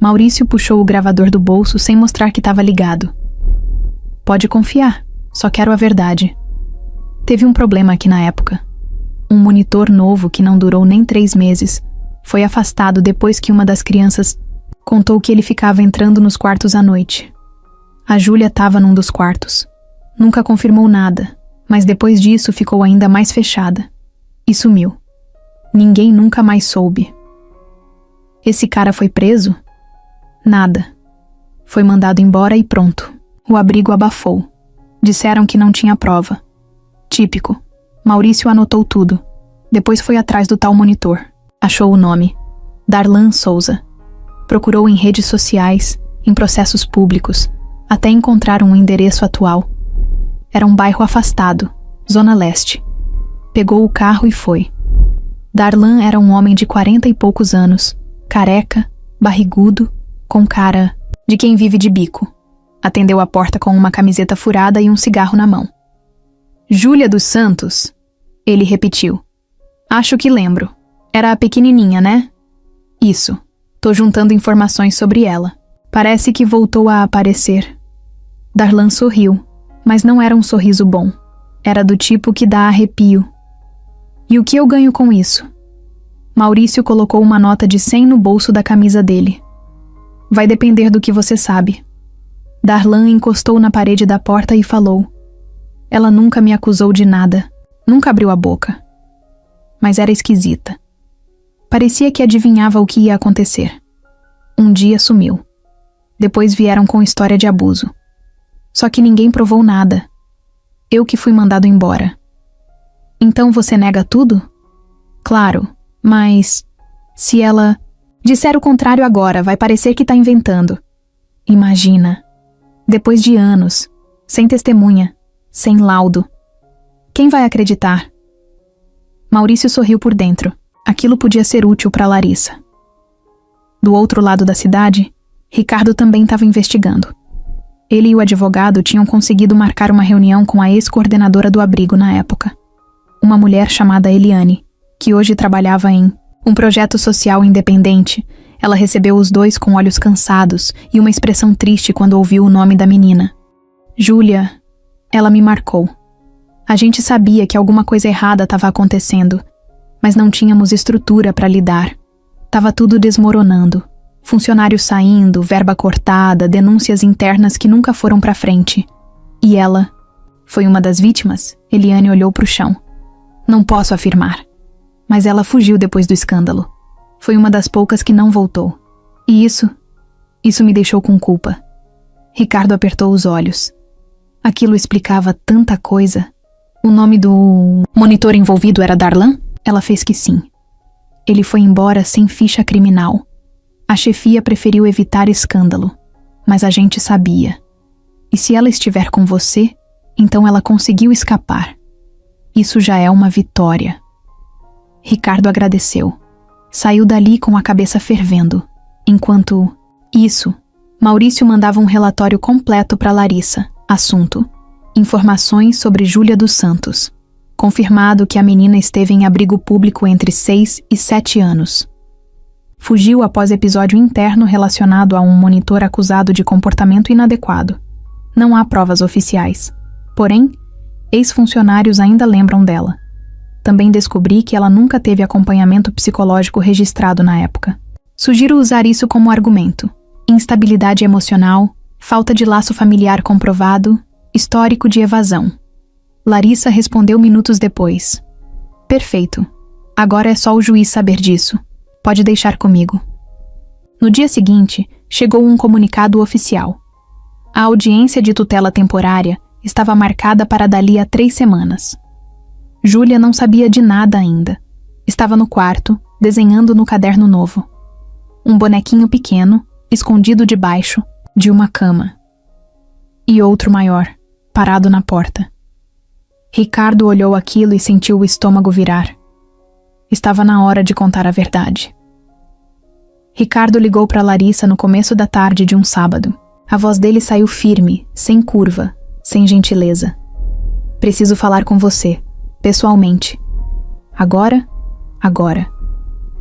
Maurício puxou o gravador do bolso sem mostrar que estava ligado. Pode confiar, só quero a verdade. Teve um problema aqui na época. Um monitor novo que não durou nem 3 meses foi afastado depois que uma das crianças contou que ele ficava entrando nos quartos à noite. A Júlia estava num dos quartos. Nunca confirmou nada, mas depois disso ficou ainda mais fechada. E sumiu. Ninguém nunca mais soube. Esse cara foi preso? Nada. Foi mandado embora e pronto. O abrigo abafou. Disseram que não tinha prova. Típico. Maurício anotou tudo. Depois foi atrás do tal monitor. Achou o nome. Darlan Souza. Procurou em redes sociais, em processos públicos, até encontrar um endereço atual. Era um bairro afastado, Zona Leste. Pegou o carro e foi. Darlan era um homem de 40 e poucos anos, careca, barrigudo, com cara de quem vive de bico. Atendeu a porta com uma camiseta furada e um cigarro na mão. Júlia dos Santos? Ele repetiu. Acho que lembro. Era a pequenininha, né? Isso. Tô juntando informações sobre ela. Parece que voltou a aparecer. Darlan sorriu, mas não era um sorriso bom. Era do tipo que dá arrepio. E o que eu ganho com isso? Maurício colocou uma nota de 100 no bolso da camisa dele. Vai depender do que você sabe. Darlan encostou na parede da porta e falou. Ela nunca me acusou de nada. Nunca abriu a boca. Mas era esquisita. Parecia que adivinhava o que ia acontecer. Um dia sumiu. Depois vieram com história de abuso. Só que ninguém provou nada. Eu que fui mandado embora. Então você nega tudo? Claro, mas se ela disser o contrário agora, vai parecer que tá inventando. Imagina. Depois de anos, sem testemunha, sem laudo. Quem vai acreditar? Maurício sorriu por dentro. Aquilo podia ser útil para Larissa. Do outro lado da cidade, Ricardo também estava investigando. Ele e o advogado tinham conseguido marcar uma reunião com a ex-coordenadora do abrigo na época. Uma mulher chamada Eliane, que hoje trabalhava em um projeto social independente. Ela recebeu os dois com olhos cansados e uma expressão triste quando ouviu o nome da menina. Júlia, ela me marcou. A gente sabia que alguma coisa errada estava acontecendo, mas não tínhamos estrutura para lidar. Tava tudo desmoronando. Funcionários saindo, verba cortada, denúncias internas que nunca foram para frente. E ela foi uma das vítimas? Eliane olhou para o chão. Não posso afirmar. Mas ela fugiu depois do escândalo. Foi uma das poucas que não voltou. E isso me deixou com culpa. Ricardo apertou os olhos. Aquilo explicava tanta coisa. O nome do monitor envolvido era Darlan? Ela fez que sim. Ele foi embora sem ficha criminal. A chefia preferiu evitar escândalo. Mas a gente sabia. E se ela estiver com você, então ela conseguiu escapar. Isso já é uma vitória. Ricardo agradeceu. Saiu dali com a cabeça fervendo. Enquanto isso, Maurício mandava um relatório completo para Larissa. Assunto: informações sobre Júlia dos Santos. Confirmado que a menina esteve em abrigo público entre 6 e 7 anos. Fugiu após episódio interno relacionado a um monitor acusado de comportamento inadequado. Não há provas oficiais. Porém, ex-funcionários ainda lembram dela. Também descobri que ela nunca teve acompanhamento psicológico registrado na época. Sugiro usar isso como argumento. Instabilidade emocional, falta de laço familiar comprovado, histórico de evasão. Larissa respondeu minutos depois. Perfeito. Agora é só o juiz saber disso. Pode deixar comigo. No dia seguinte, chegou um comunicado oficial. A audiência de tutela temporária estava marcada para dali a 3 semanas. Júlia não sabia de nada ainda. Estava no quarto, desenhando no caderno novo. Um bonequinho pequeno, escondido debaixo de uma cama. E outro maior, parado na porta. Ricardo olhou aquilo e sentiu o estômago virar. Estava na hora de contar a verdade. Ricardo ligou para Larissa no começo da tarde de um sábado. A voz dele saiu firme, sem curva, sem gentileza. Preciso falar com você, pessoalmente. Agora? Agora.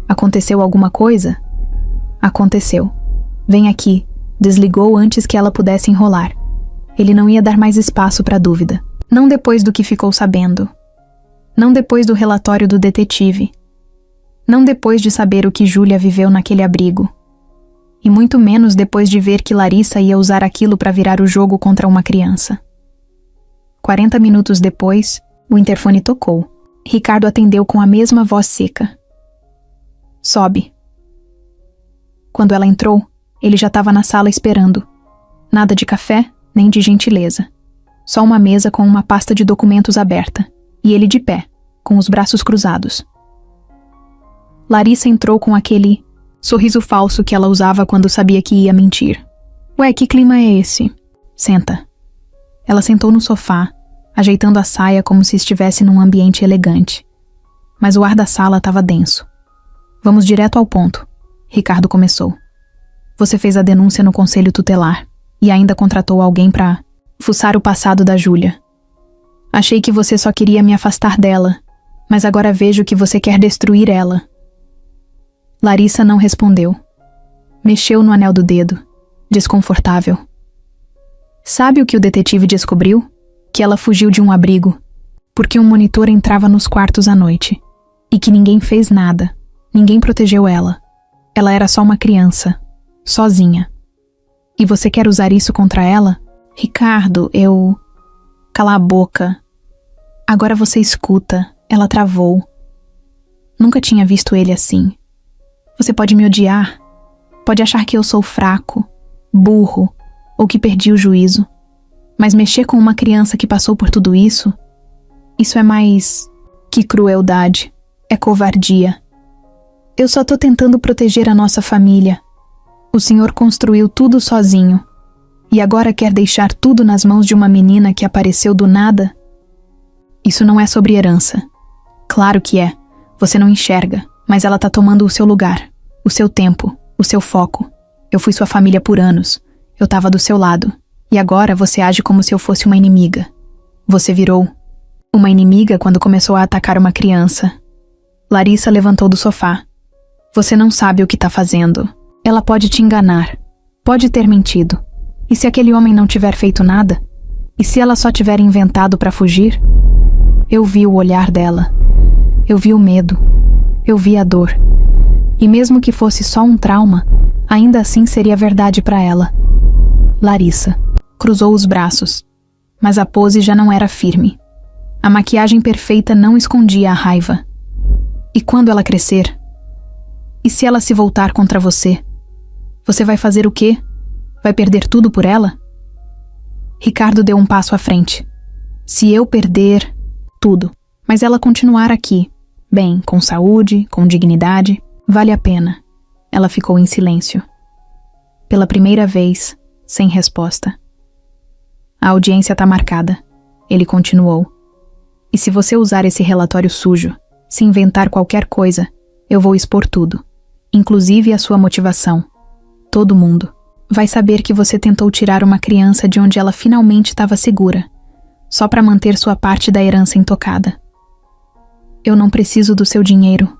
Aconteceu alguma coisa? Aconteceu. Vem aqui. Desligou antes que ela pudesse enrolar. Ele não ia dar mais espaço para dúvida. Não depois do que ficou sabendo. Não depois do relatório do detetive. Não depois de saber o que Júlia viveu naquele abrigo. E muito menos depois de ver que Larissa ia usar aquilo para virar o jogo contra uma criança. 40 minutos depois, o interfone tocou. Ricardo atendeu com a mesma voz seca. Sobe. Quando ela entrou, ele já estava na sala esperando. Nada de café, nem de gentileza. Só uma mesa com uma pasta de documentos aberta. E ele de pé, com os braços cruzados. Larissa entrou com aquele sorriso falso que ela usava quando sabia que ia mentir. Ué, que clima é esse? Senta. Ela sentou no sofá, ajeitando a saia como se estivesse num ambiente elegante. Mas o ar da sala estava denso. Vamos direto ao ponto. Ricardo começou. Você fez a denúncia no conselho tutelar e ainda contratou alguém para fuçar o passado da Júlia. Achei que você só queria me afastar dela, mas agora vejo que você quer destruir ela. Larissa não respondeu. Mexeu no anel do dedo, desconfortável. Sabe o que o detetive descobriu? Que ela fugiu de um abrigo, porque um monitor entrava nos quartos à noite, e que ninguém fez nada, ninguém protegeu ela. Ela era só uma criança, sozinha. E você quer usar isso contra ela? Ricardo, eu... Cala a boca. Agora você escuta, ela travou. Nunca tinha visto ele assim. Você pode me odiar, pode achar que eu sou fraco, burro, ou que perdi o juízo. Mas mexer com uma criança que passou por tudo isso é mais que crueldade, é covardia. Eu só tô tentando proteger a nossa família. O senhor construiu tudo sozinho. E agora quer deixar tudo nas mãos de uma menina que apareceu do nada? Isso não é sobre herança. Claro que é. Você não enxerga, mas ela tá tomando o seu lugar, o seu tempo, o seu foco. Eu fui sua família por anos. Eu tava do seu lado. E agora você age como se eu fosse uma inimiga. Você virou uma inimiga quando começou a atacar uma criança. Larissa levantou do sofá. Você não sabe o que tá fazendo. Ela pode te enganar. Pode ter mentido. E se aquele homem não tiver feito nada? E se ela só tiver inventado para fugir? Eu vi o olhar dela. Eu vi o medo. Eu vi a dor. E mesmo que fosse só um trauma, ainda assim seria verdade para ela. Larissa cruzou os braços, mas a pose já não era firme. A maquiagem perfeita não escondia a raiva. E quando ela crescer? E se ela se voltar contra você? Você vai fazer o quê? Vai perder tudo por ela? Ricardo deu um passo à frente. Se eu perder tudo, mas ela continuar aqui, bem, com saúde, com dignidade, vale a pena. Ela ficou em silêncio. Pela primeira vez, sem resposta. A audiência tá marcada. Ele continuou. E se você usar esse relatório sujo, se inventar qualquer coisa, eu vou expor tudo, inclusive a sua motivação. Todo mundo vai saber que você tentou tirar uma criança de onde ela finalmente estava segura, só para manter sua parte da herança intocada. Eu não preciso do seu dinheiro,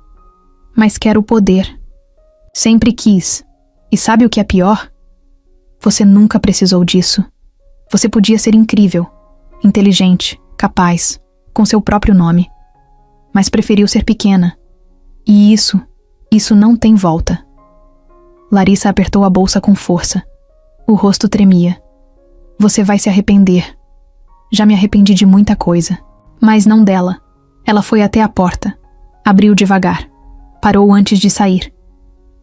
mas quero o poder. Sempre quis. E sabe o que é pior? Você nunca precisou disso. Você podia ser incrível, inteligente, capaz, com seu próprio nome. Mas preferiu ser pequena. E isso não tem volta. Larissa apertou a bolsa com força. O rosto tremia. Você vai se arrepender. Já me arrependi de muita coisa, mas não dela. Ela foi até a porta. Abriu devagar. Parou antes de sair.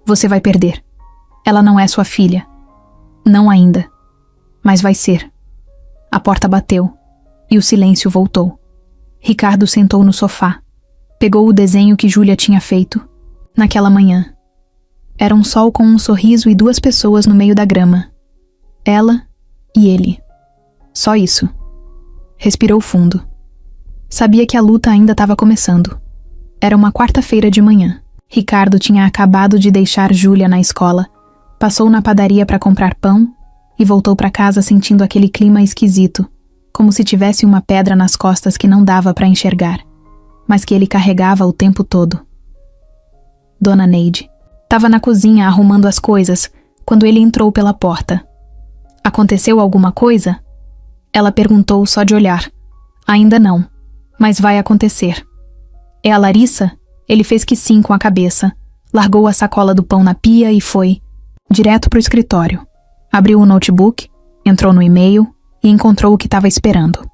Você vai perder. Ela não é sua filha. Não ainda. Mas vai ser. A porta bateu. E o silêncio voltou. Ricardo sentou no sofá. Pegou o desenho que Júlia tinha feito. Naquela manhã. Era um sol com um sorriso e duas pessoas no meio da grama. Ela e ele. Só isso. Respirou fundo. Sabia que a luta ainda estava começando. Era uma quarta-feira de manhã. Ricardo tinha acabado de deixar Júlia na escola, passou na padaria para comprar pão e voltou para casa sentindo aquele clima esquisito, como se tivesse uma pedra nas costas que não dava para enxergar, mas que ele carregava o tempo todo. Dona Neide estava na cozinha arrumando as coisas quando ele entrou pela porta. Aconteceu alguma coisa? Ela perguntou só de olhar. Ainda não, mas vai acontecer. É a Larissa? Ele fez que sim com a cabeça, largou a sacola do pão na pia e foi direto pro escritório. Abriu o notebook, entrou no e-mail e encontrou o que estava esperando.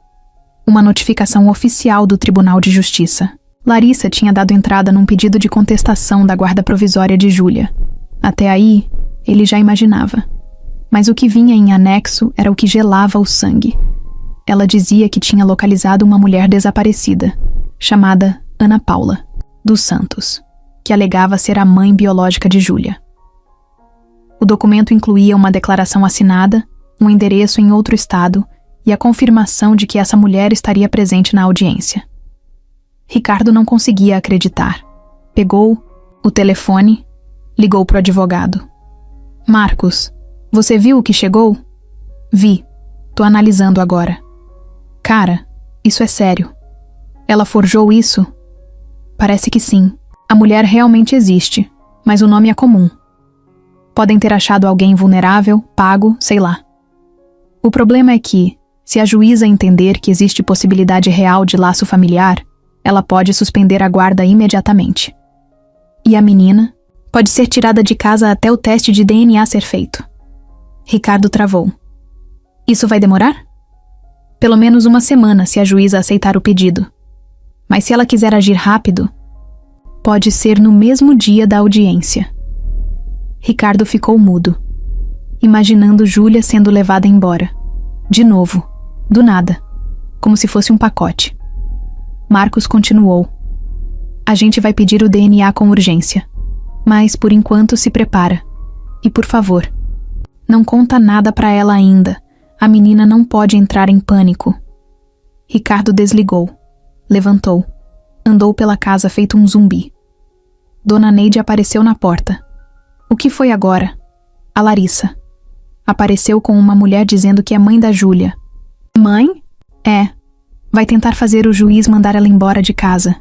Uma notificação oficial do Tribunal de Justiça. Larissa tinha dado entrada num pedido de contestação da guarda provisória de Júlia. Até aí, ele já imaginava. Mas o que vinha em anexo era o que gelava o sangue. Ela dizia que tinha localizado uma mulher desaparecida, chamada Ana Paula dos Santos, que alegava ser a mãe biológica de Júlia. O documento incluía uma declaração assinada, um endereço em outro estado e a confirmação de que essa mulher estaria presente na audiência. Ricardo não conseguia acreditar. Pegou o telefone, ligou para o advogado. Marcos, você viu o que chegou? Vi. Tô analisando agora. Cara, isso é sério. Ela forjou isso? Parece que sim. A mulher realmente existe, mas o nome é comum. Podem ter achado alguém vulnerável, pago, sei lá. O problema é que, se a juíza entender que existe possibilidade real de laço familiar, ela pode suspender a guarda imediatamente. E a menina pode ser tirada de casa até o teste de DNA ser feito. Ricardo travou. Isso vai demorar? Pelo menos uma semana se a juíza aceitar o pedido. Mas se ela quiser agir rápido, pode ser no mesmo dia da audiência. Ricardo ficou mudo, imaginando Júlia sendo levada embora. De novo, do nada, como se fosse um pacote. Marcos continuou. A gente vai pedir o DNA com urgência, mas por enquanto se prepara. E por favor, não conta nada pra ela ainda. A menina não pode entrar em pânico. Ricardo desligou. Levantou. Andou pela casa feito um zumbi. Dona Neide apareceu na porta. O que foi agora? A Larissa. Apareceu com uma mulher dizendo que é mãe da Júlia. Mãe? É. Vai tentar fazer o juiz mandar ela embora de casa.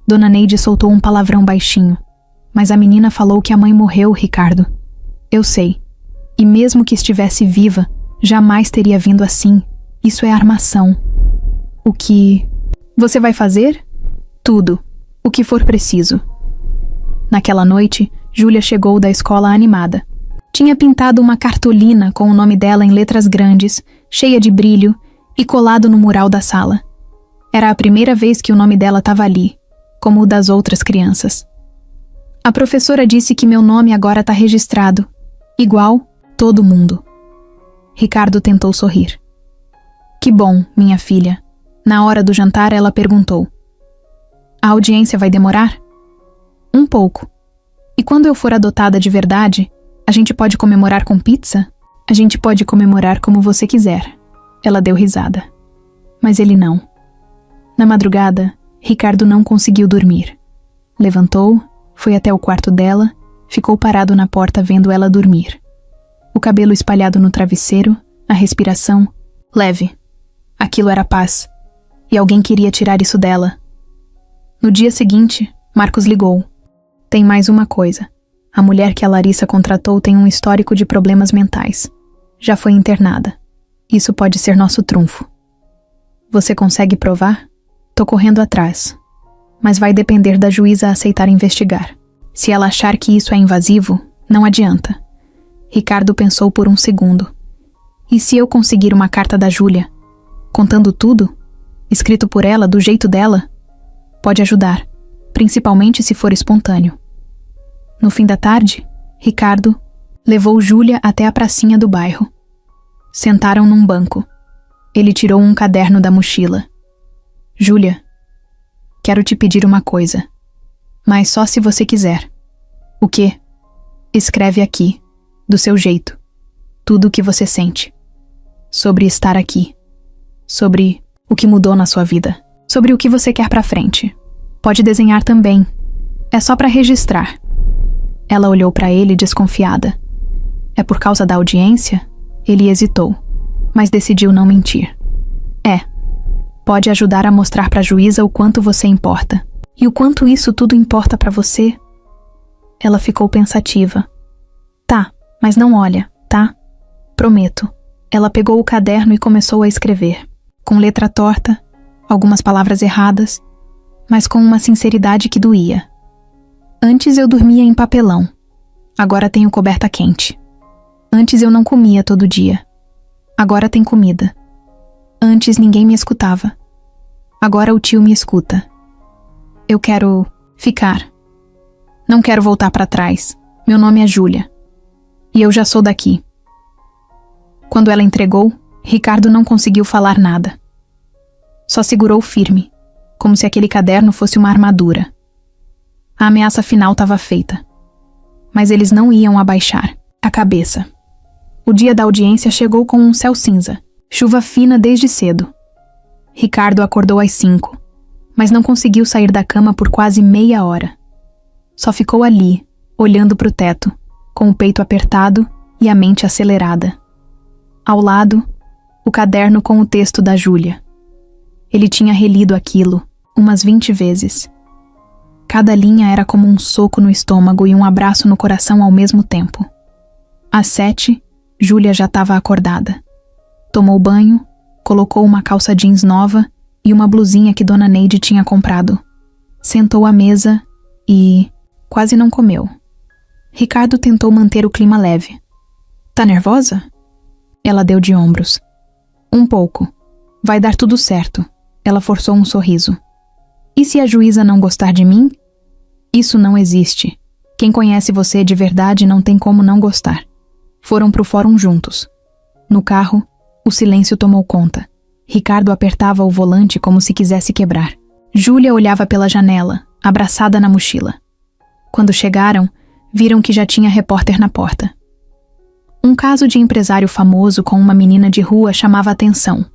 Dona Neide soltou um palavrão baixinho. Mas a menina falou que a mãe morreu, Ricardo. Eu sei. E mesmo que estivesse viva, jamais teria vindo assim. Isso é armação. O que você vai fazer? Tudo. O que for preciso. Naquela noite, Júlia chegou da escola animada. Tinha pintado uma cartolina com o nome dela em letras grandes, cheia de brilho, e colado no mural da sala. Era a primeira vez que o nome dela estava ali, como o das outras crianças. A professora disse que meu nome agora está registrado, igual todo mundo. Ricardo tentou sorrir. Que bom, minha filha. Na hora do jantar, ela perguntou: a audiência vai demorar? Um pouco. E quando eu for adotada de verdade, a gente pode comemorar com pizza? A gente pode comemorar como você quiser. Ela deu risada. Mas ele não. Na madrugada, Ricardo não conseguiu dormir. Levantou, foi até o quarto dela, ficou parado na porta vendo ela dormir. O cabelo espalhado no travesseiro, a respiração leve. Aquilo era paz. E alguém queria tirar isso dela. No dia seguinte, Marcos ligou. Tem mais uma coisa. A mulher que a Larissa contratou tem um histórico de problemas mentais. Já foi internada. Isso pode ser nosso trunfo. Você consegue provar? Tô correndo atrás. Mas vai depender da juíza aceitar investigar. Se ela achar que isso é invasivo, não adianta. Ricardo pensou por um segundo. E se eu conseguir uma carta da Júlia, contando tudo, escrito por ela, do jeito dela? Pode ajudar, principalmente se for espontâneo. No fim da tarde, Ricardo levou Júlia até a pracinha do bairro. Sentaram num banco. Ele tirou um caderno da mochila. Júlia, quero te pedir uma coisa, mas só se você quiser. O quê? Escreve aqui, do seu jeito, tudo o que você sente. Sobre estar aqui. Sobre o que mudou na sua vida. Sobre o que você quer pra frente. Pode desenhar também. É só pra registrar. Ela olhou pra ele desconfiada. É por causa da audiência? Ele hesitou, mas decidiu não mentir. É. Pode ajudar a mostrar pra juíza o quanto você importa. E o quanto isso tudo importa pra você? Ela ficou pensativa. Tá, mas não olha, tá? Prometo. Ela pegou o caderno e começou a escrever. Com letra torta, algumas palavras erradas, mas com uma sinceridade que doía. Antes eu dormia em papelão. Agora tenho coberta quente. Antes eu não comia todo dia. Agora tem comida. Antes ninguém me escutava. Agora o tio me escuta. Eu quero ficar. Não quero voltar para trás. Meu nome é Júlia. E eu já sou daqui. Quando ela entregou, Ricardo não conseguiu falar nada. Só segurou firme, como se aquele caderno fosse uma armadura. A ameaça final estava feita. Mas eles não iam abaixar a cabeça. O dia da audiência chegou com um céu cinza, chuva fina desde cedo. Ricardo acordou às 5, mas não conseguiu sair da cama por quase meia hora. Só ficou ali, olhando para o teto, com o peito apertado e a mente acelerada. Ao lado, o caderno com o texto da Júlia. Ele tinha relido aquilo umas 20 vezes. Cada linha era como um soco no estômago e um abraço no coração ao mesmo tempo. Às 7, Júlia já estava acordada. Tomou banho, colocou uma calça jeans nova e uma blusinha que Dona Neide tinha comprado. Sentou à mesa e quase não comeu. Ricardo tentou manter o clima leve. Tá nervosa? Ela deu de ombros. Um pouco. Vai dar tudo certo. Ela forçou um sorriso. E se a juíza não gostar de mim? Isso não existe. Quem conhece você de verdade não tem como não gostar. Foram pro fórum juntos. No carro, o silêncio tomou conta. Ricardo apertava o volante como se quisesse quebrar. Júlia olhava pela janela, abraçada na mochila. Quando chegaram, viram que já tinha repórter na porta. Um caso de empresário famoso com uma menina de rua chamava a atenção.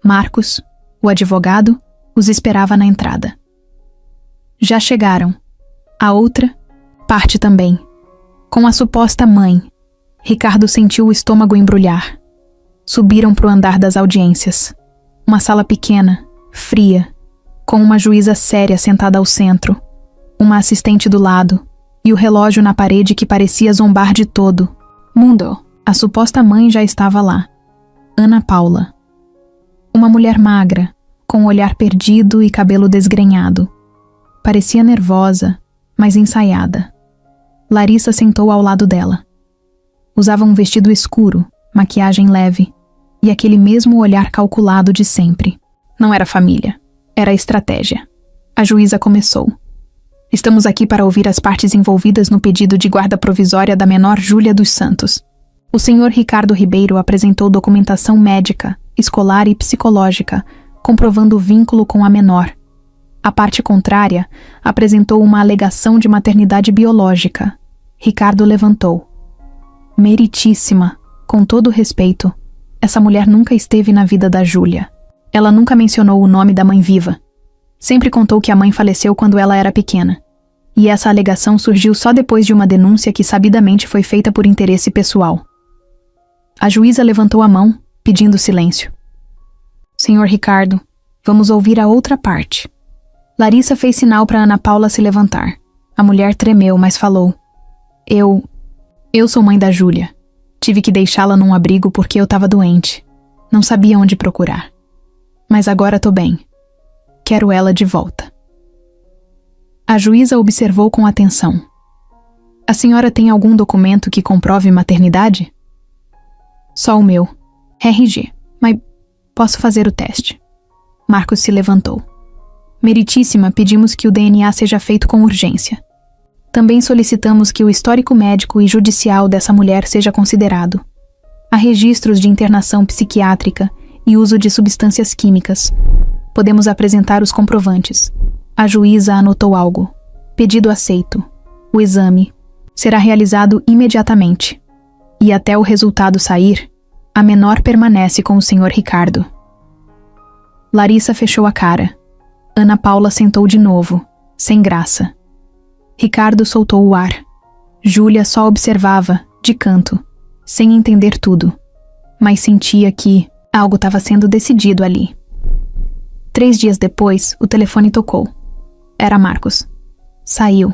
Marcos, o advogado, os esperava na entrada. Já chegaram. A outra parte também. Com a suposta mãe, Ricardo sentiu o estômago embrulhar. Subiram para o andar das audiências. Uma sala pequena, fria, com uma juíza séria sentada ao centro, uma assistente do lado e o relógio na parede que parecia zombar de todo. Mundo, a suposta mãe já estava lá. Ana Paula. Uma mulher magra, com o olhar perdido e cabelo desgrenhado. Parecia nervosa, mas ensaiada. Larissa sentou ao lado dela. Usava um vestido escuro, maquiagem leve e aquele mesmo olhar calculado de sempre. Não era família, era estratégia. A juíza começou. Estamos aqui para ouvir as partes envolvidas no pedido de guarda provisória da menor Júlia dos Santos. O senhor Ricardo Ribeiro apresentou documentação médica, escolar e psicológica, comprovando o vínculo com a menor. A parte contrária apresentou uma alegação de maternidade biológica. Ricardo levantou. Meritíssima, com todo respeito, essa mulher nunca esteve na vida da Júlia. Ela nunca mencionou o nome da mãe viva. Sempre contou que a mãe faleceu quando ela era pequena. E essa alegação surgiu só depois de uma denúncia que sabidamente foi feita por interesse pessoal. A juíza levantou a mão, pedindo silêncio. Senhor Ricardo, vamos ouvir a outra parte. Larissa fez sinal para Ana Paula se levantar. A mulher tremeu, mas falou. Eu sou mãe da Júlia. Tive que deixá-la num abrigo porque eu estava doente. Não sabia onde procurar. Mas agora tô bem. Quero ela de volta. A juíza observou com atenção. A senhora tem algum documento que comprove maternidade? Só o meu. RG. Mas posso fazer o teste. Marcos se levantou. Meritíssima, pedimos que o DNA seja feito com urgência. Também solicitamos que o histórico médico e judicial dessa mulher seja considerado. Há registros de internação psiquiátrica e uso de substâncias químicas. Podemos apresentar os comprovantes. A juíza anotou algo. Pedido aceito. O exame será realizado imediatamente. E até o resultado sair, a menor permanece com o senhor Ricardo. Larissa fechou a cara. Ana Paula sentou de novo, sem graça. Ricardo soltou o ar. Júlia só observava, de canto, sem entender tudo. Mas sentia que algo estava sendo decidido ali. 3 dias depois, o telefone tocou. Era Marcos. Saiu.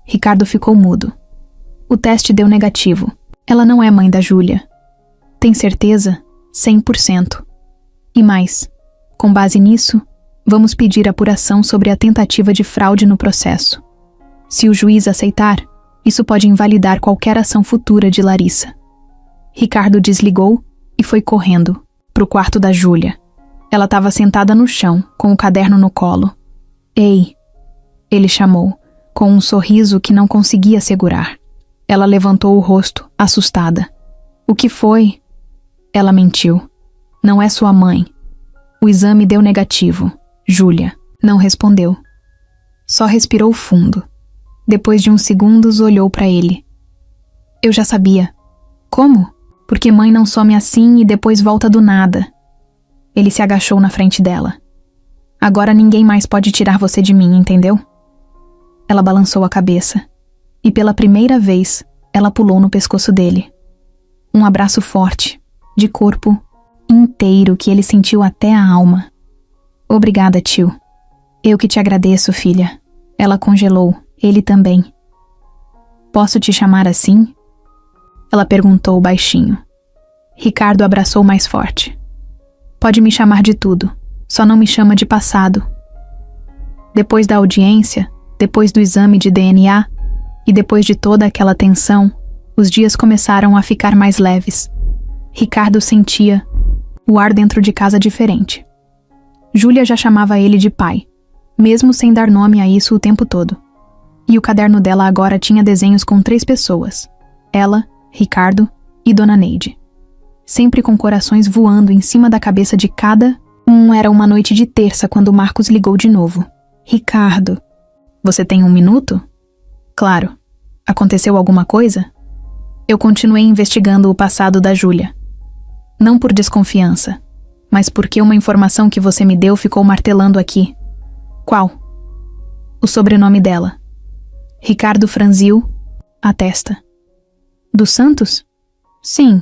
Ricardo ficou mudo. O teste deu negativo. Ela não é mãe da Júlia. Tem certeza? 100%. E mais, com base nisso, vamos pedir apuração sobre a tentativa de fraude no processo. Se o juiz aceitar, isso pode invalidar qualquer ação futura de Larissa. Ricardo desligou e foi correndo para o quarto da Júlia. Ela estava sentada no chão, com o caderno no colo. Ei! Ele chamou, com um sorriso que não conseguia segurar. Ela levantou o rosto, assustada. O que foi? Ela mentiu. Não é sua mãe. O exame deu negativo. Júlia não respondeu. Só respirou fundo. Depois de uns segundos, olhou para ele. Eu já sabia. Como? Porque mãe não some assim e depois volta do nada. Ele se agachou na frente dela. Agora ninguém mais pode tirar você de mim, entendeu? Ela balançou a cabeça. E pela primeira vez, ela pulou no pescoço dele. Um abraço forte, de corpo inteiro que ele sentiu até a alma. Obrigada, tio. Eu que te agradeço, filha. Ela congelou, ele também. Posso te chamar assim? Ela perguntou baixinho. Ricardo abraçou mais forte. Pode me chamar de tudo, só não me chama de passado. Depois da audiência, depois do exame de DNA e depois de toda aquela tensão, os dias começaram a ficar mais leves. Ricardo sentia o ar dentro de casa diferente. Júlia já chamava ele de pai, mesmo sem dar nome a isso o tempo todo. E o caderno dela agora tinha desenhos com 3 pessoas. Ela, Ricardo e Dona Neide. Sempre com corações voando em cima da cabeça de cada um. Era uma noite de terça quando Marcos ligou de novo. Ricardo, você tem 1 minuto? Claro. Aconteceu alguma coisa? Eu continuei investigando o passado da Júlia. Não por desconfiança, mas porque uma informação que você me deu ficou martelando aqui. Qual? O sobrenome dela. Ricardo franziu a testa. Dos Santos? Sim.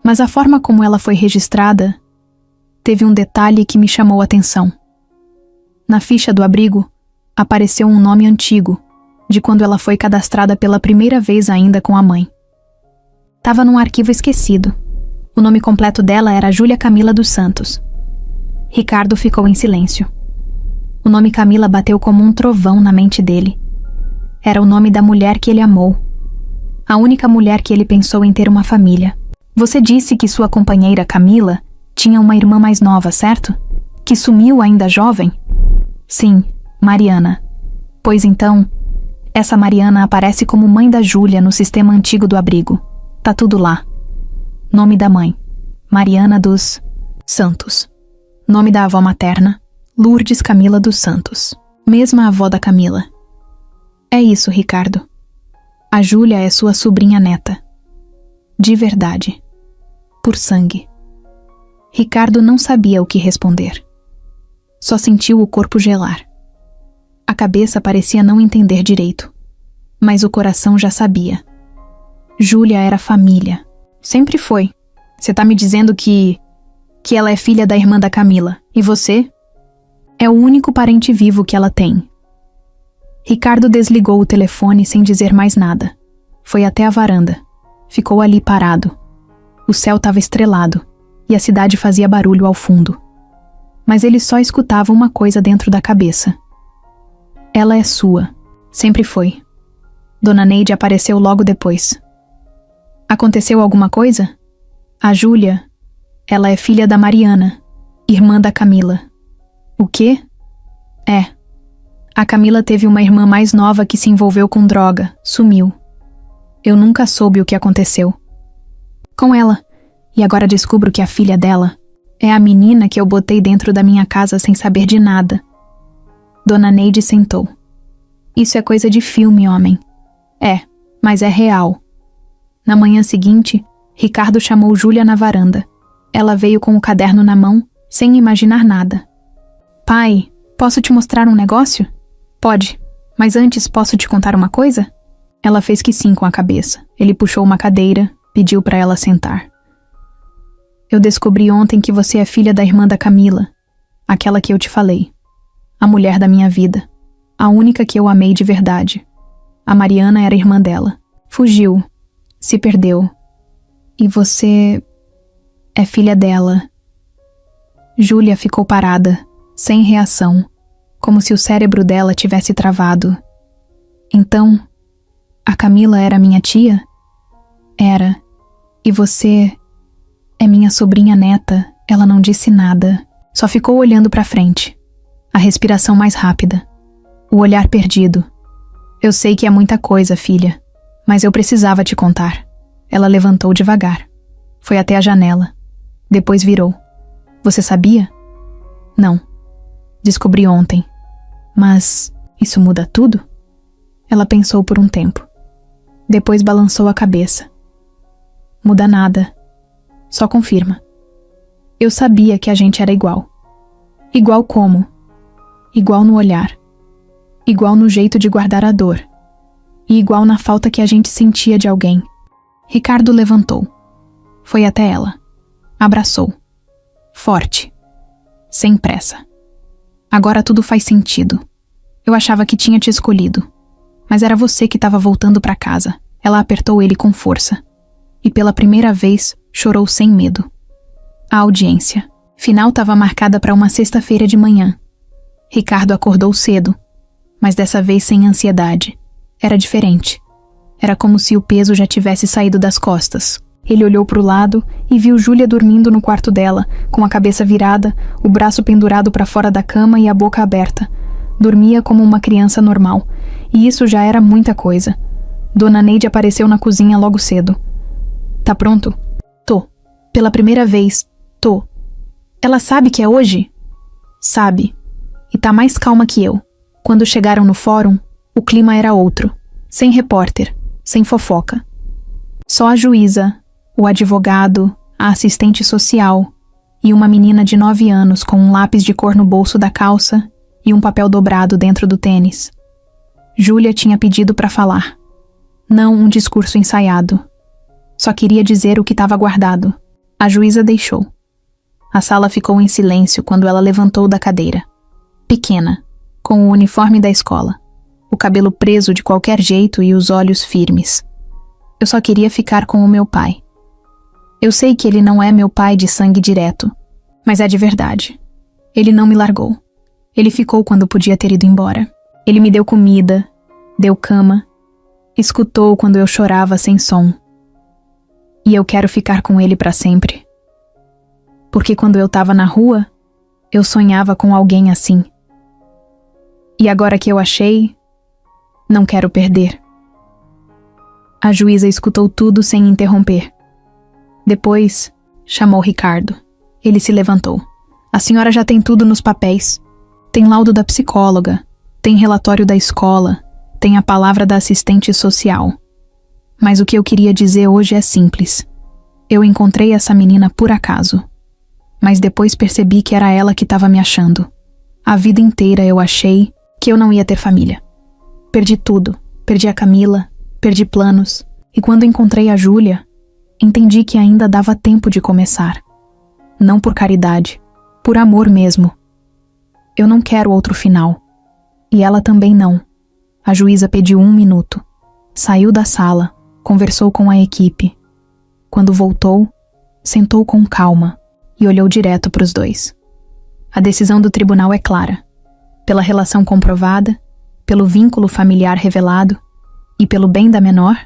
Mas a forma como ela foi registrada teve um detalhe que me chamou a atenção. Na ficha do abrigo, apareceu um nome antigo, de quando ela foi cadastrada pela primeira vez ainda com a mãe. Tava num arquivo esquecido. O nome completo dela era Júlia Camila dos Santos. Ricardo ficou em silêncio. O nome Camila bateu como um trovão na mente dele. Era o nome da mulher que ele amou. A única mulher que ele pensou em ter uma família. Você disse que sua companheira Camila tinha uma irmã mais nova, certo? Que sumiu ainda jovem? Sim, Mariana. Pois então, essa Mariana aparece como mãe da Júlia no sistema antigo do abrigo. Tá tudo lá. Nome da mãe: Mariana dos Santos. Nome da avó materna: Lourdes Camila dos Santos. Mesma avó da Camila. É isso, Ricardo. A Júlia é sua sobrinha neta. De verdade. Por sangue. Ricardo não sabia o que responder. Só sentiu o corpo gelar. A cabeça parecia não entender direito, mas o coração já sabia. Júlia era família. Sempre foi. Você tá me dizendo que ela é filha da irmã da Camila. E você? É o único parente vivo que ela tem. Ricardo desligou o telefone sem dizer mais nada. Foi até a varanda. Ficou ali parado. O céu estava estrelado e a cidade fazia barulho ao fundo. Mas ele só escutava uma coisa dentro da cabeça. Ela é sua. Sempre foi. Dona Neide apareceu logo depois. Aconteceu alguma coisa? A Júlia, ela é filha da Mariana, irmã da Camila. O quê? É. A Camila teve uma irmã mais nova que se envolveu com droga, sumiu. Eu nunca soube o que aconteceu com ela, e agora descubro que a filha dela é a menina que eu botei dentro da minha casa sem saber de nada. Dona Neide sentou. Isso é coisa de filme, homem. É, mas é real. Na manhã seguinte, Ricardo chamou Júlia na varanda. Ela veio com o caderno na mão, sem imaginar nada. Pai, posso te mostrar um negócio? Pode, mas antes posso te contar uma coisa? Ela fez que sim com a cabeça. Ele puxou uma cadeira, pediu para ela sentar. Eu descobri ontem que você é filha da irmã da Camila, aquela que eu te falei. A mulher da minha vida. A única que eu amei de verdade. A Mariana era irmã dela. Fugiu. Se perdeu. E você é filha dela. Júlia ficou parada, sem reação, como se o cérebro dela tivesse travado. Então, a Camila era minha tia? Era. E você é minha sobrinha neta. Ela não disse nada. Só ficou olhando pra frente. A respiração mais rápida. O olhar perdido. Eu sei que é muita coisa, filha, mas eu precisava te contar. Ela levantou devagar. Foi até a janela. Depois virou. Você sabia? Não. Descobri ontem. Mas isso muda tudo? Ela pensou por um tempo. Depois balançou a cabeça. Muda nada. Só confirma. Eu sabia que a gente era igual. Igual como? Igual no olhar. Igual no jeito de guardar a dor. E igual na falta que a gente sentia de alguém. Ricardo levantou. Foi até ela. Abraçou. Forte. Sem pressa. Agora tudo faz sentido. Eu achava que tinha te escolhido. Mas era você que estava voltando para casa. Ela apertou ele com força. E pela primeira vez, chorou sem medo. A audiência final estava marcada para uma sexta-feira de manhã. Ricardo acordou cedo, mas dessa vez sem ansiedade. Era diferente. Era como se o peso já tivesse saído das costas. Ele olhou para o lado e viu Júlia dormindo no quarto dela, com a cabeça virada, o braço pendurado para fora da cama e a boca aberta. Dormia como uma criança normal, e isso já era muita coisa. Dona Neide apareceu na cozinha logo cedo. Tá pronto? Tô. Pela primeira vez, tô. Ela sabe que é hoje? Sabe. E tá mais calma que eu. Quando chegaram no fórum, o clima era outro. Sem repórter, sem fofoca. Só a juíza, o advogado, a assistente social e uma menina de 9 anos com um lápis de cor no bolso da calça e um papel dobrado dentro do tênis. Júlia tinha pedido para falar. Não um discurso ensaiado. Só queria dizer o que estava guardado. A juíza deixou. A sala ficou em silêncio quando ela levantou da cadeira. Pequena, com o uniforme da escola, o cabelo preso de qualquer jeito e os olhos firmes. Eu só queria ficar com o meu pai. Eu sei que ele não é meu pai de sangue direto, mas é de verdade. Ele não me largou. Ele ficou quando podia ter ido embora. Ele me deu comida, deu cama, escutou quando eu chorava sem som. E eu quero ficar com ele para sempre. Porque quando eu estava na rua, eu sonhava com alguém assim. E agora que eu achei, não quero perder. A juíza escutou tudo sem interromper. Depois, chamou Ricardo. Ele se levantou. A senhora já tem tudo nos papéis. Tem laudo da psicóloga, tem relatório da escola, tem a palavra da assistente social. Mas o que eu queria dizer hoje é simples. Eu encontrei essa menina por acaso. Mas depois percebi que era ela que estava me achando. A vida inteira eu achei que eu não ia ter família. Perdi tudo. Perdi a Camila, perdi planos. E quando encontrei a Júlia, entendi que ainda dava tempo de começar. Não por caridade, por amor mesmo. Eu não quero outro final. E ela também não. A juíza pediu 1 minuto. Saiu da sala, conversou com a equipe. Quando voltou, sentou com calma e olhou direto para os dois. A decisão do tribunal é clara. Pela relação comprovada, pelo vínculo familiar revelado e pelo bem da menor,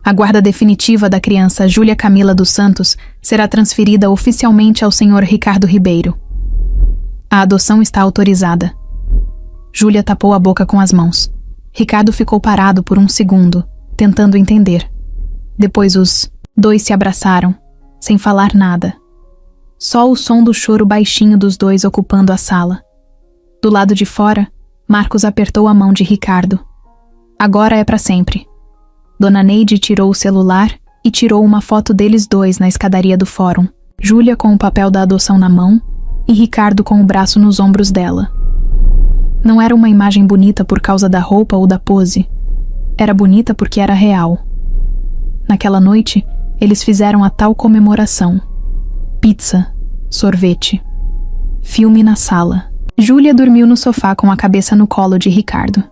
a guarda definitiva da criança Júlia Camila dos Santos será transferida oficialmente ao senhor Ricardo Ribeiro. A adoção está autorizada. Júlia tapou a boca com as mãos. Ricardo ficou parado por 1 segundo, tentando entender. Depois os dois se abraçaram, sem falar nada. Só o som do choro baixinho dos dois ocupando a sala. Do lado de fora, Marcos apertou a mão de Ricardo. Agora é para sempre. Dona Neide tirou o celular e tirou uma foto deles dois na escadaria do fórum. Júlia com o papel da adoção na mão e Ricardo com o braço nos ombros dela. Não era uma imagem bonita por causa da roupa ou da pose. Era bonita porque era real. Naquela noite, eles fizeram a tal comemoração. Pizza, sorvete, filme na sala. Júlia dormiu no sofá com a cabeça no colo de Ricardo.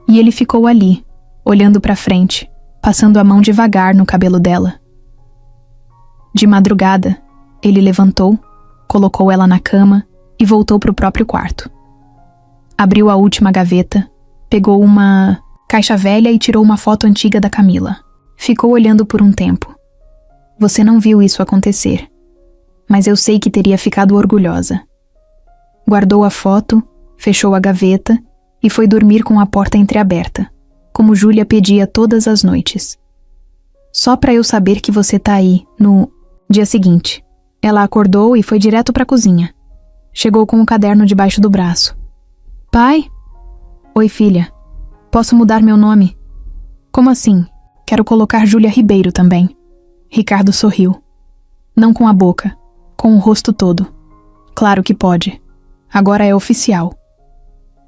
E ele ficou ali, olhando para frente, passando a mão devagar no cabelo dela. De madrugada, ele levantou, colocou ela na cama e voltou para o próprio quarto. Abriu a última gaveta, pegou uma caixa velha e tirou uma foto antiga da Camila. Ficou olhando por um tempo. Você não viu isso acontecer, mas eu sei que teria ficado orgulhosa. Guardou a foto, fechou a gaveta e foi dormir com a porta entreaberta, como Júlia pedia todas as noites. Só para eu saber que você tá aí, no dia seguinte. Ela acordou e foi direto para a cozinha. Chegou com o caderno debaixo do braço. Pai? Oi, filha. Posso mudar meu nome? Como assim? Quero colocar Júlia Ribeiro também. Ricardo sorriu. Não com a boca, com o rosto todo. Claro que pode. Agora é oficial.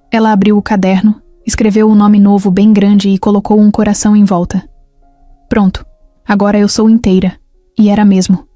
Ela abriu o caderno, escreveu um nome novo bem grande e colocou um coração em volta. Pronto. Agora eu sou inteira. E era mesmo.